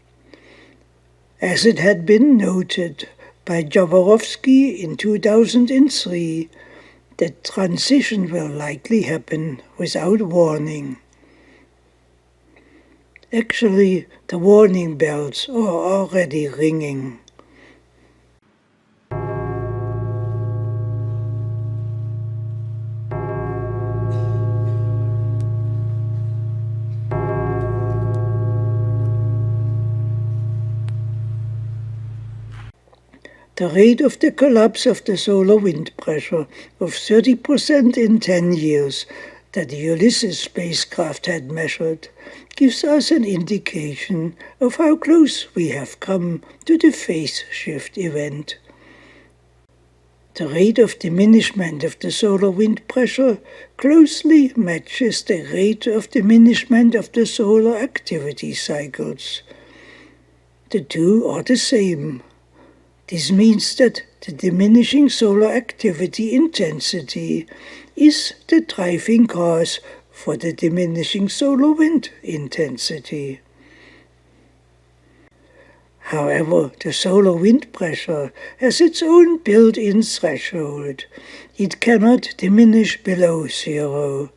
[SPEAKER 1] As it had been noted by Jaworowski in 2003, the transition will likely happen without warning. Actually, the warning bells are already ringing. The rate of the collapse of the solar wind pressure of 30% in 10 years that the Ulysses spacecraft had measured gives us an indication of how close we have come to the phase shift event. The rate of diminishment of the solar wind pressure closely matches the rate of diminishment of the solar activity cycles. The two are the same. This means that the diminishing solar activity intensity is the driving cause for the diminishing solar wind intensity. However, the solar wind pressure has its own built-in threshold. It cannot diminish below zero,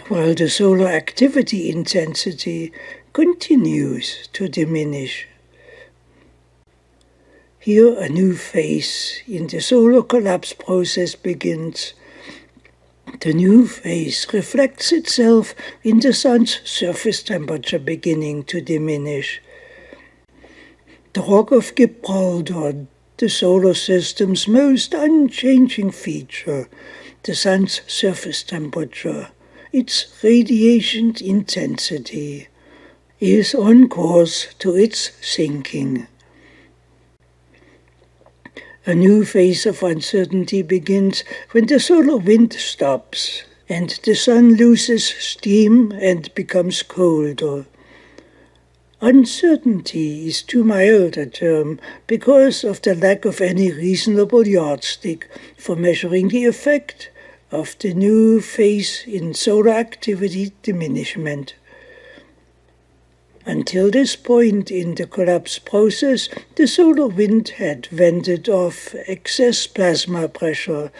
[SPEAKER 1] while the solar activity intensity continues to diminish. Here a new phase in the solar collapse process begins. The new phase reflects itself in the sun's surface temperature beginning to diminish. The Rock of Gibraltar, the solar system's most unchanging feature, the sun's surface temperature, its radiation intensity, is on course to its sinking. A new phase of uncertainty begins when the solar wind stops and the sun loses steam and becomes colder. Uncertainty is too mild a term because of the lack of any reasonable yardstick for measuring the effect of the new phase in solar activity diminishment. Until this point in the collapse process, the solar wind had vented off excess plasma pressure,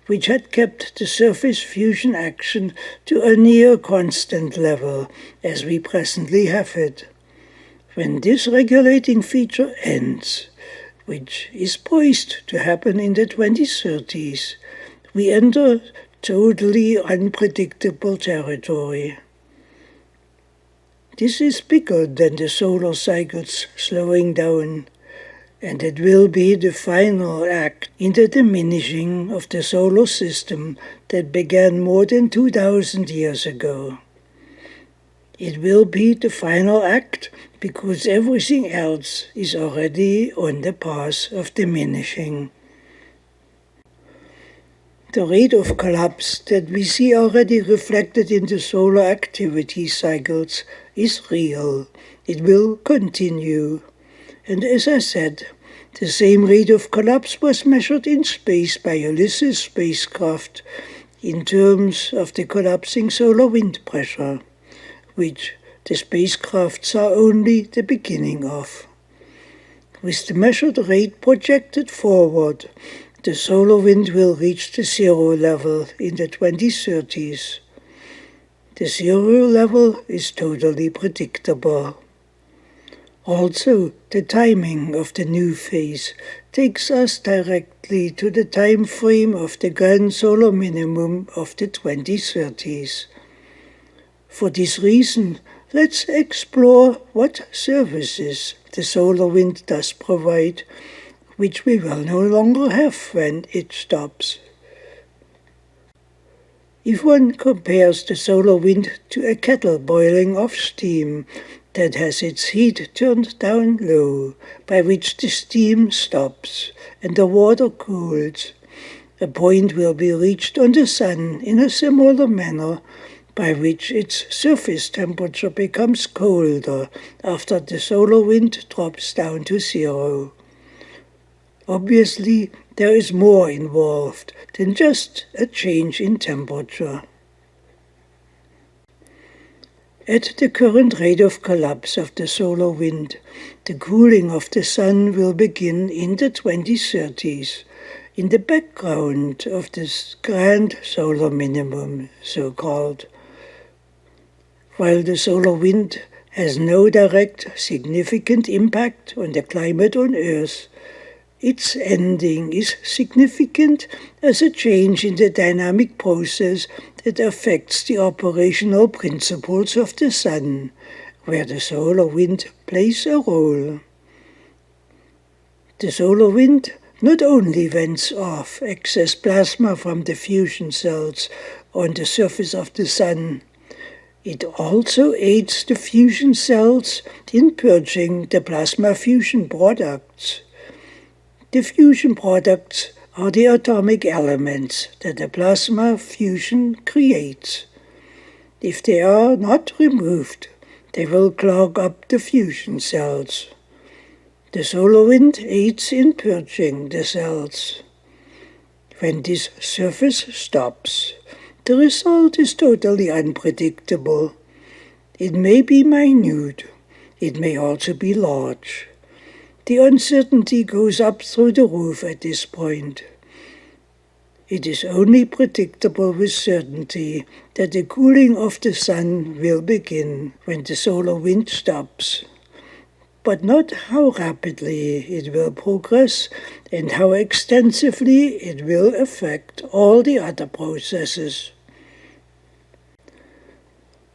[SPEAKER 1] which had kept the surface fusion action to a near constant level, as we presently have it. When this regulating feature ends, which is poised to happen in the 2030s, we enter totally unpredictable territory. This is bigger than the solar cycles slowing down, and it will be the final act in the diminishing of the solar system that began more than 2,000 years ago. It will be the final act because everything else is already on the path of diminishing. The rate of collapse that we see already reflected in the solar activity cycles is real. It will continue. And as I said, the same rate of collapse was measured in space by Ulysses spacecraft in terms of the collapsing solar wind pressure, which the spacecrafts are only the beginning of. With the measured rate projected forward, the solar wind will reach the zero level in the 2030s. The zero level is totally predictable. Also, the timing of the new phase takes us directly to the time frame of the grand solar minimum of the 2030s. For this reason, let's explore what services the solar wind does provide, which we will no longer have when it stops. If one compares the solar wind to a kettle boiling off steam that has its heat turned down low, by which the steam stops and the water cools, a point will be reached on the sun in a similar manner, by which its surface temperature becomes colder after the solar wind drops down to zero. Obviously, there is more involved than just a change in temperature. At the current rate of collapse of the solar wind, the cooling of the sun will begin in the 2030s, in the background of this grand solar minimum, so-called. While the solar wind has no direct significant impact on the climate on Earth, its ending is significant as a change in the dynamic process that affects the operational principles of the sun, where the solar wind plays a role. The solar wind not only vents off excess plasma from the fusion cells on the surface of the sun, it also aids the fusion cells in purging the plasma fusion products. The fusion products are the atomic elements that the plasma fusion creates. If they are not removed, they will clog up the fusion cells. The solar wind aids in purging the cells. When this surface stops, the result is totally unpredictable. It may be minute, it may also be large. The uncertainty goes up through the roof at this point. It is only predictable with certainty that the cooling of the sun will begin when the solar wind stops, but not how rapidly it will progress and how extensively it will affect all the other processes.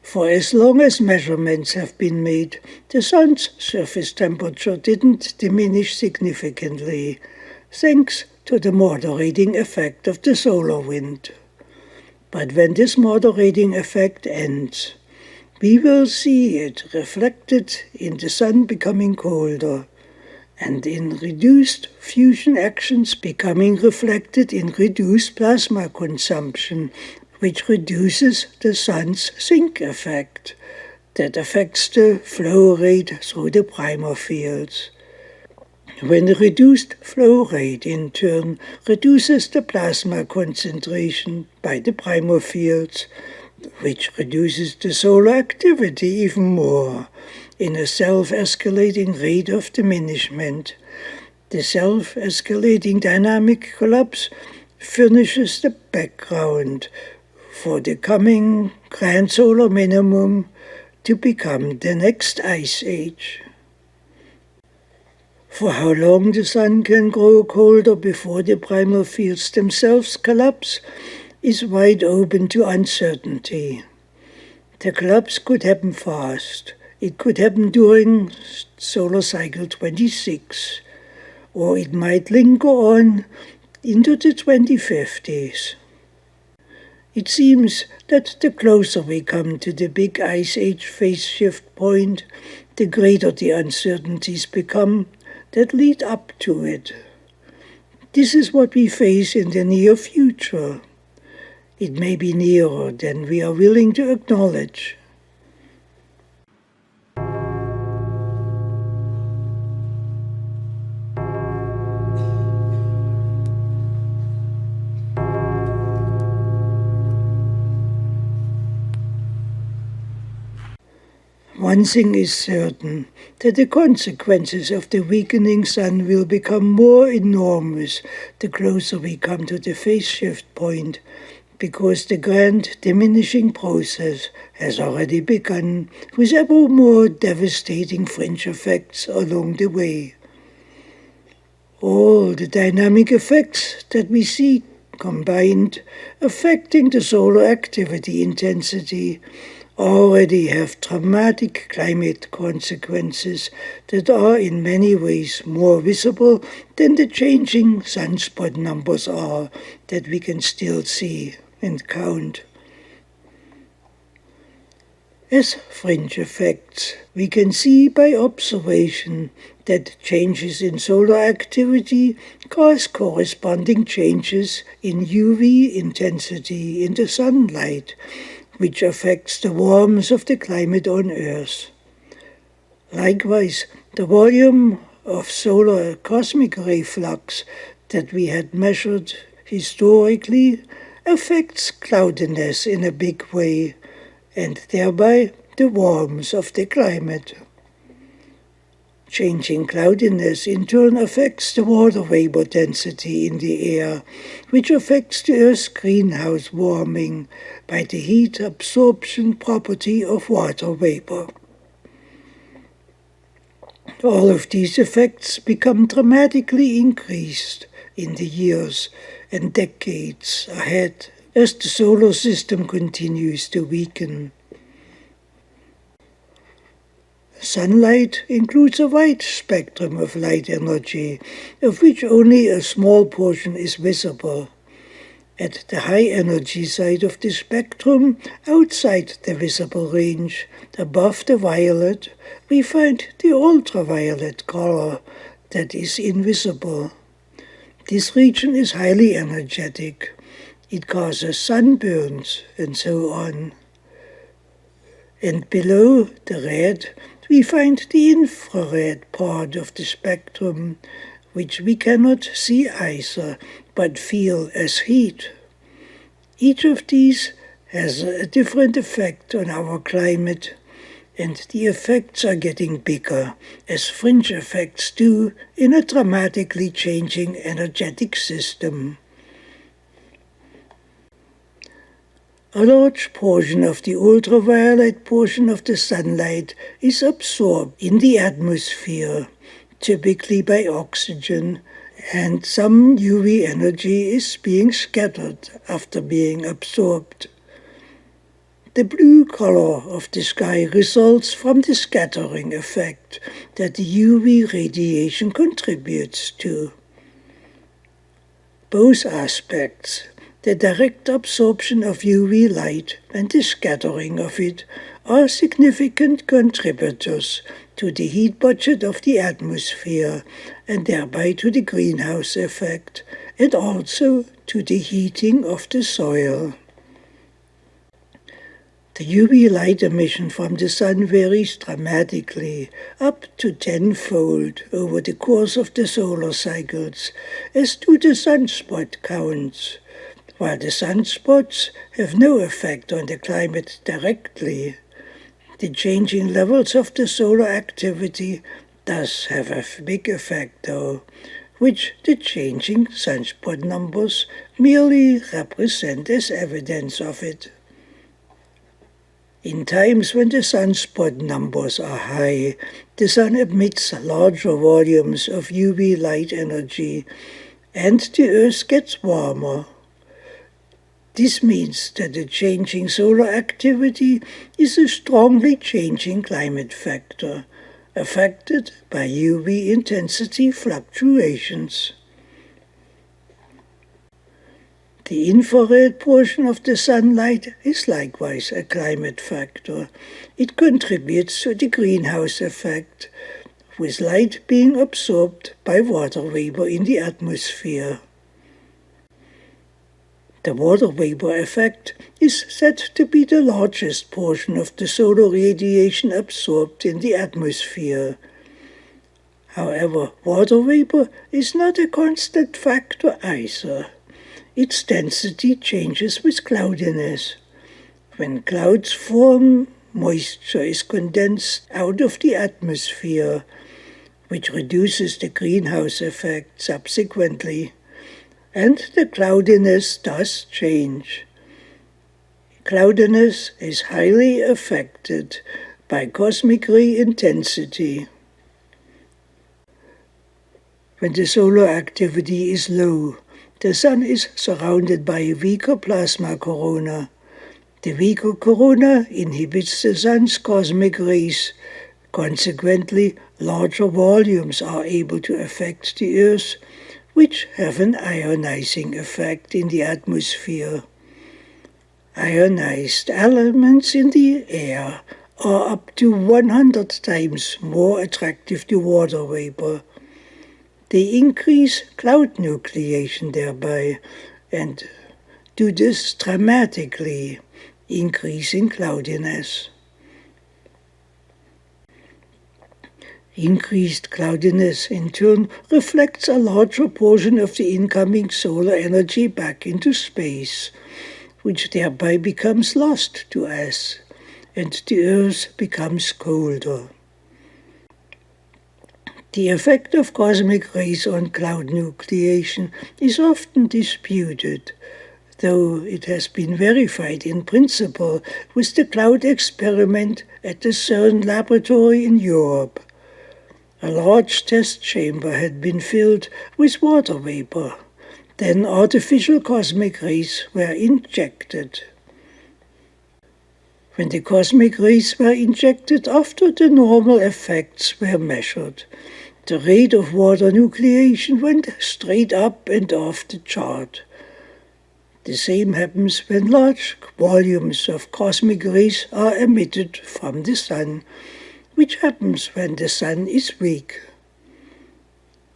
[SPEAKER 1] For as long as measurements have been made, the sun's surface temperature didn't diminish significantly, thanks to the moderating effect of the solar wind. But when this moderating effect ends, we will see it reflected in the sun becoming colder, and in reduced fusion actions becoming reflected in reduced plasma consumption, which reduces the sun's sink effect that affects the flow rate through the primal fields. When the reduced flow rate, in turn, reduces the plasma concentration by the primal fields, which reduces the solar activity even more in a self-escalating rate of diminishment. The self-escalating dynamic collapse furnishes the background for the coming grand solar minimum to become the next ice age. For how long the sun can grow colder before the primal fields themselves collapse is wide open to uncertainty. The collapse could happen fast. It could happen during solar cycle 26, or it might linger on into the 2050s. It seems that the closer we come to the big ice age phase shift point, the greater the uncertainties become that lead up to it. This is what we face in the near future. It may be nearer than we are willing to acknowledge. One thing is certain, that the consequences of the weakening sun will become more enormous the closer we come to the phase shift point, because the grand diminishing process has already begun with ever more devastating fringe effects along the way. All the dynamic effects that we see combined affecting the solar activity intensity already have dramatic climate consequences that are in many ways more visible than the changing sunspot numbers are that we can still see and count. As fringe effects, we can see by observation that changes in solar activity cause corresponding changes in UV intensity in the sunlight, which affects the warmth of the climate on Earth. Likewise, the volume of solar cosmic ray flux that we had measured historically affects cloudiness in a big way, and thereby the warmth of the climate. Changing cloudiness in turn affects the water vapor density in the air, which affects the Earth's greenhouse warming by the heat absorption property of water vapor. All of these effects become dramatically increased in the years and decades ahead as the solar system continues to weaken. Sunlight includes a wide spectrum of light energy, of which only a small portion is visible. At the high energy side of the spectrum, outside the visible range, above the violet, we find the ultraviolet color that is invisible. This region is highly energetic. It causes sunburns and so on. And below the red, we find the infrared part of the spectrum, which we cannot see either, but feel as heat. Each of these has a different effect on our climate, and the effects are getting bigger, as fringe effects do in a dramatically changing energetic system. A large portion of the ultraviolet portion of the sunlight is absorbed in the atmosphere, typically by oxygen, and some UV energy is being scattered after being absorbed. The blue color of the sky results from the scattering effect that the UV radiation contributes to. Both aspects, the direct absorption of UV light and the scattering of it, are significant contributors to the heat budget of the atmosphere and thereby to the greenhouse effect, and also to the heating of the soil. The UV light emission from the sun varies dramatically, up to tenfold over the course of the solar cycles, as do the sunspot counts. While the sunspots have no effect on the climate directly, the changing levels of the solar activity does have a big effect, though, which the changing sunspot numbers merely represent as evidence of it. In times when the sunspot numbers are high, the sun emits larger volumes of UV light energy, and the Earth gets warmer. This means that the changing solar activity is a strongly changing climate factor, affected by UV intensity fluctuations. The infrared portion of the sunlight is likewise a climate factor. It contributes to the greenhouse effect, with light being absorbed by water vapor in the atmosphere. The water vapor effect is said to be the largest portion of the solar radiation absorbed in the atmosphere. However, water vapor is not a constant factor either. Its density changes with cloudiness. When clouds form, moisture is condensed out of the atmosphere, which reduces the greenhouse effect subsequently, and the cloudiness does change. Cloudiness is highly affected by cosmic ray intensity. When the solar activity is low, the Sun is surrounded by a weaker plasma corona. The weaker corona inhibits the Sun's cosmic rays. Consequently, larger volumes are able to affect the Earth, which have an ionizing effect in the atmosphere. Ionized elements in the air are up to 100 times more attractive to water vapor. They increase cloud nucleation thereby, and do this dramatically, increasing cloudiness. Increased cloudiness, in turn, reflects a larger portion of the incoming solar energy back into space, which thereby becomes lost to us, and the Earth becomes colder. The effect of cosmic rays on cloud nucleation is often disputed, though it has been verified in principle with the cloud experiment at the CERN laboratory in Europe. A large test chamber had been filled with water vapor. Then artificial cosmic rays were injected. When the cosmic rays were injected after the normal effects were measured, the rate of water nucleation went straight up and off the chart. The same happens when large volumes of cosmic rays are emitted from the Sun, which happens when the Sun is weak.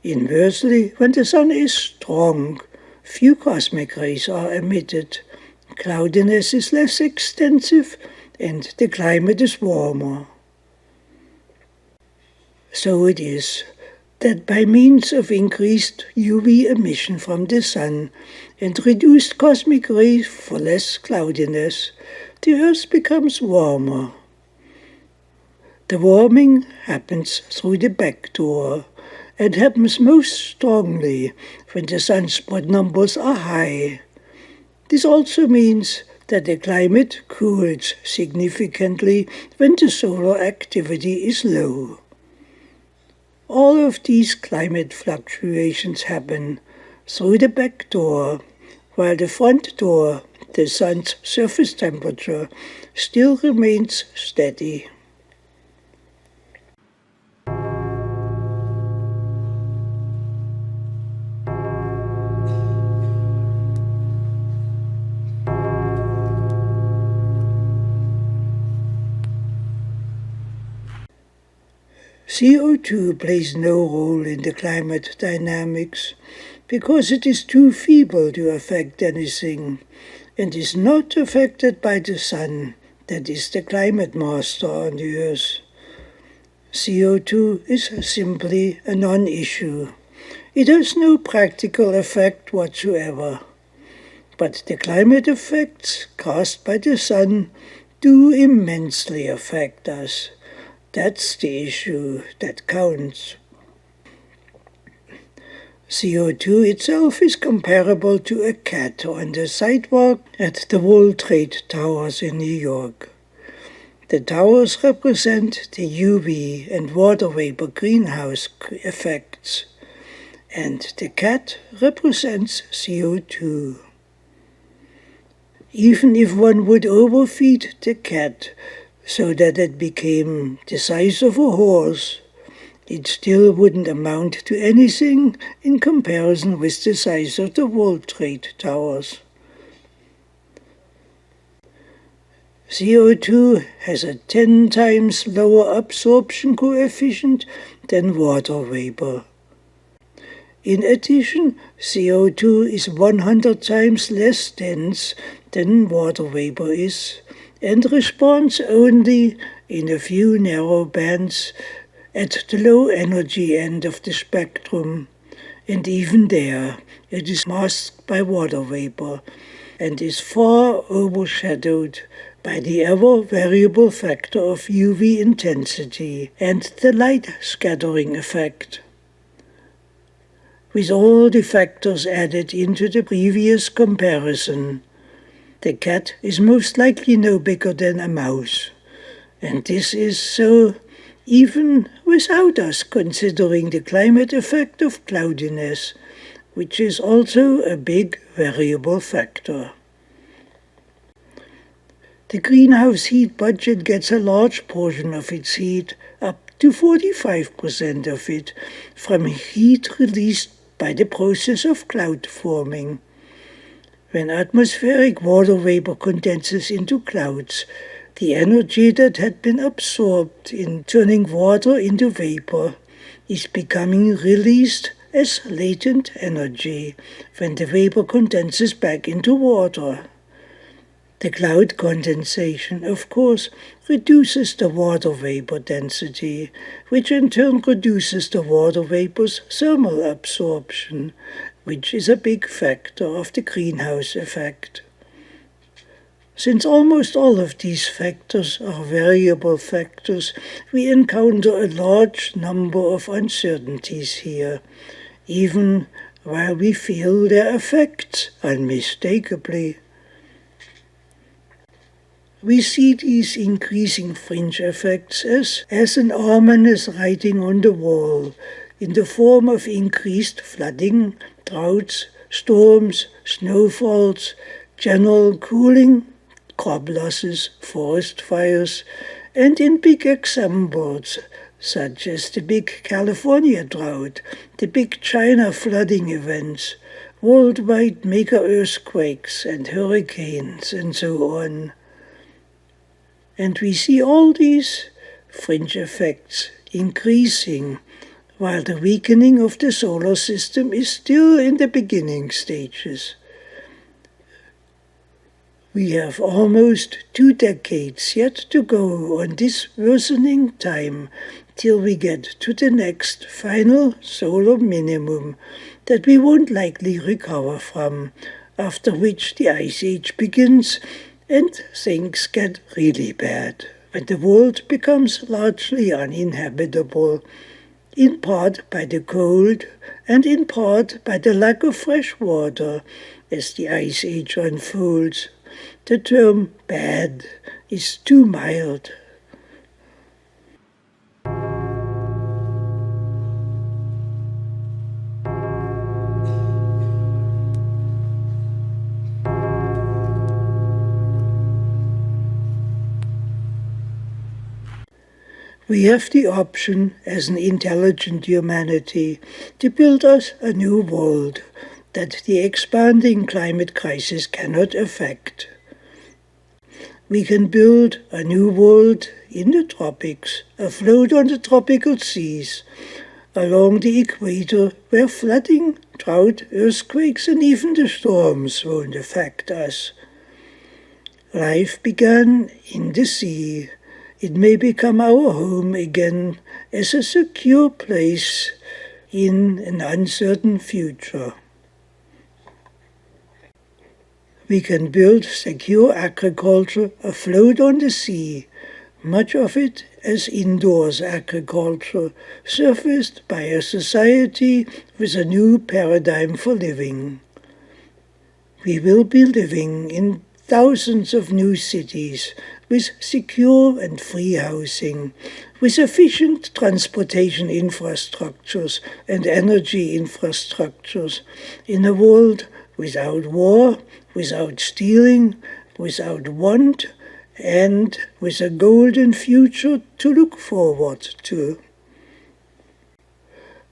[SPEAKER 1] Inversely, when the Sun is strong, few cosmic rays are emitted, cloudiness is less extensive, and the climate is warmer. So it is that by means of increased UV emission from the Sun and reduced cosmic rays for less cloudiness, the Earth becomes warmer. The warming happens through the back door and happens most strongly when the sunspot numbers are high. This also means that the climate cools significantly when the solar activity is low. All of these climate fluctuations happen through the back door, while the front door, the Sun's surface temperature, still remains steady. CO2 plays no role in the climate dynamics because it is too feeble to affect anything and is not affected by the Sun, that is the climate master on the Earth. CO2 is simply a non-issue. It has no practical effect whatsoever. But the climate effects caused by the Sun do immensely affect us. That's the issue that counts. CO2 itself is comparable to a cat on the sidewalk at the World Trade Towers in New York. The towers represent the UV and water vapor greenhouse effects, and the cat represents CO2. Even if one would overfeed the cat so that it became the size of a horse, it still wouldn't amount to anything in comparison with the size of the World Trade Towers. CO2 has a 10 times lower absorption coefficient than water vapor. In addition, CO2 is 100 times less dense than water vapor is, and responds only in a few narrow bands at the low energy end of the spectrum, and even there it is masked by water vapor and is far overshadowed by the ever-variable factor of UV intensity and the light scattering effect. With all the factors added into the previous comparison, the cat is most likely no bigger than a mouse, and this is so even without us considering the climate effect of cloudiness, which is also a big variable factor. The greenhouse heat budget gets a large portion of its heat, up to 45% of it, from heat released by the process of cloud forming. When atmospheric water vapor condenses into clouds, the energy that had been absorbed in turning water into vapor is becoming released as latent energy when the vapor condenses back into water. The cloud condensation, of course, reduces the water vapor density, which in turn reduces the water vapor's thermal absorption, which is a big factor of the greenhouse effect. Since almost all of these factors are variable factors, we encounter a large number of uncertainties here, even while we feel their effects unmistakably. We see these increasing fringe effects as an ominous writing on the wall, in the form of increased flooding, droughts, storms, snowfalls, general cooling, crop losses, forest fires, and in big examples, such as the big California drought, the big China flooding events, worldwide mega-earthquakes and hurricanes, and so on. And we see all these fringe effects increasing, while the weakening of the solar system is still in the beginning stages. We have almost 2 decades yet to go on this worsening time till we get to the next final solar minimum that we won't likely recover from, after which the Ice Age begins and things get really bad, when the world becomes largely uninhabitable, in part by the cold and in part by the lack of fresh water as the Ice Age unfolds. The term bad is too mild. We have the option, as an intelligent humanity, to build us a new world that the expanding climate crisis cannot affect. We can build a new world in the tropics, afloat on the tropical seas, along the equator, where flooding, drought, earthquakes, and even the storms won't affect us. Life began in the sea. It may become our home again as a secure place in an uncertain future. We can build secure agriculture afloat on the sea, much of it as indoors agriculture, surfaced by a society with a new paradigm for living. We will be living in thousands of new cities with secure and free housing, with efficient transportation infrastructures and energy infrastructures, in a world without war, without stealing, without want, and with a golden future to look forward to.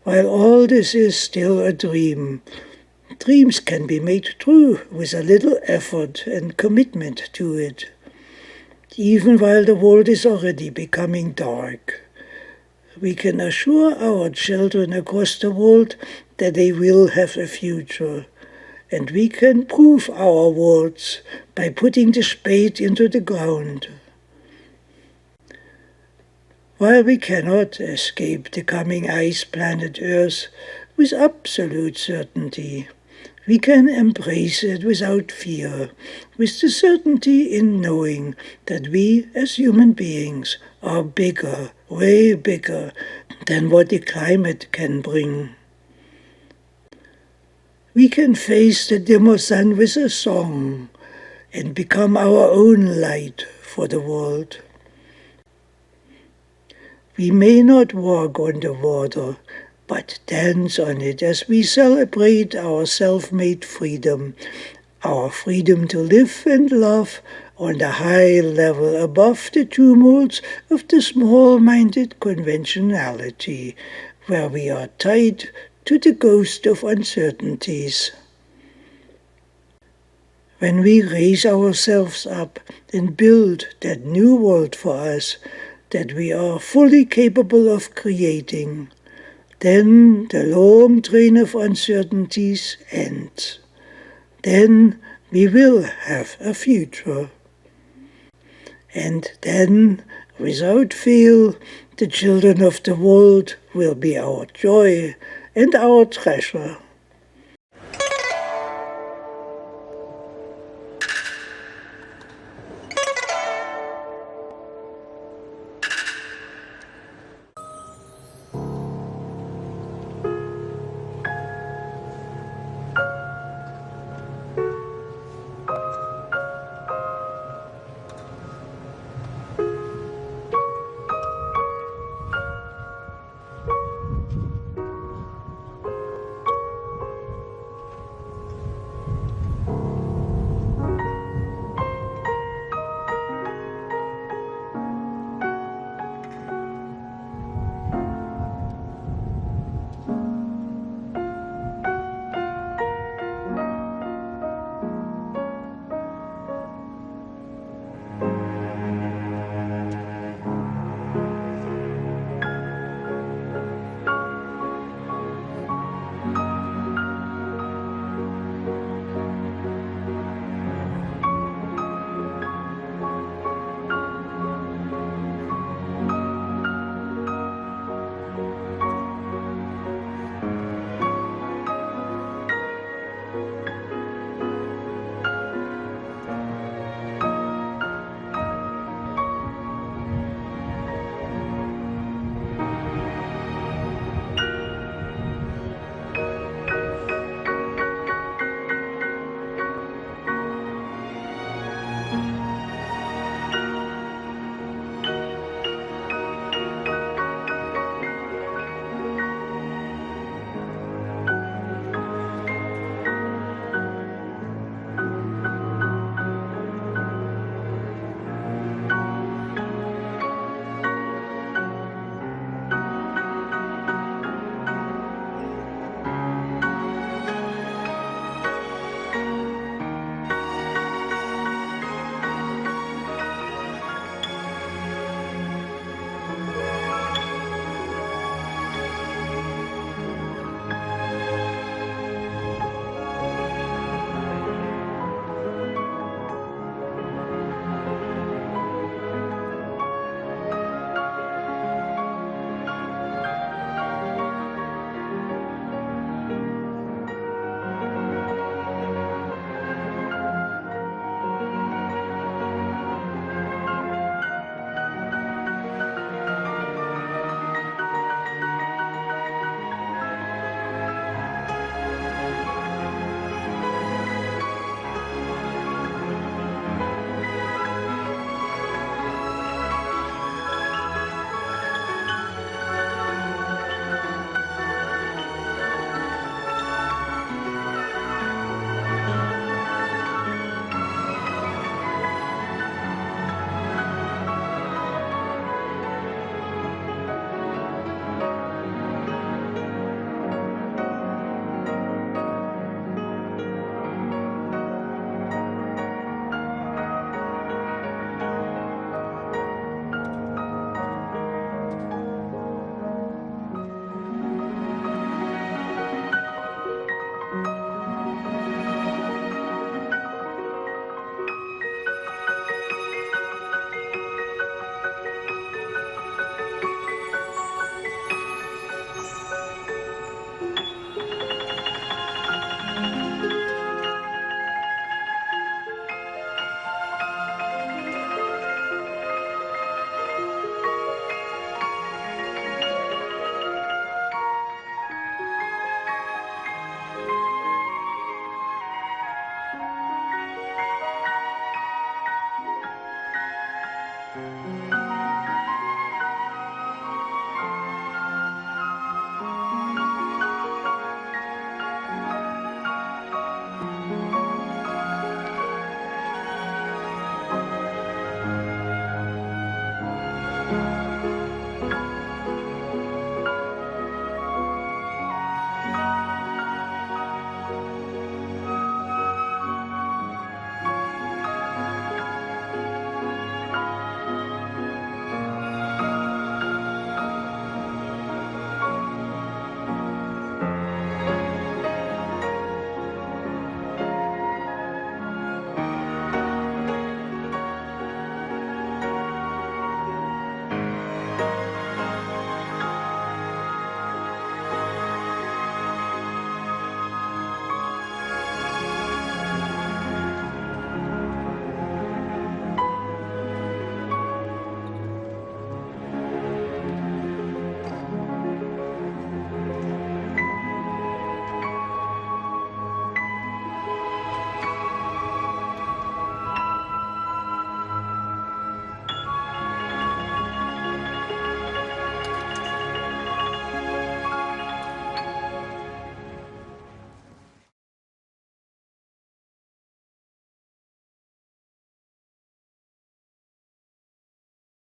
[SPEAKER 1] While all this is still a dream, dreams can be made true with a little effort and commitment to it, even while the world is already becoming dark. We can assure our children across the world that they will have a future, and we can prove our words by putting the spade into the ground. While we cannot escape the coming ice planet Earth with absolute certainty, we can embrace it without fear, with the certainty in knowing that we as human beings are bigger, way bigger than what the climate can bring. We can face the dimmer sun with a song and become our own light for the world. We may not walk on the water, but dance on it as we celebrate our self-made freedom, our freedom to live and love on the high level above the tumults of the small-minded conventionality, where we are tied to the ghost of uncertainties. When we raise ourselves up and build that new world for us that we are fully capable of creating, then the long train of uncertainties ends. Then we will have a future. And then, without fail, the children of the world will be our joy and our treasure.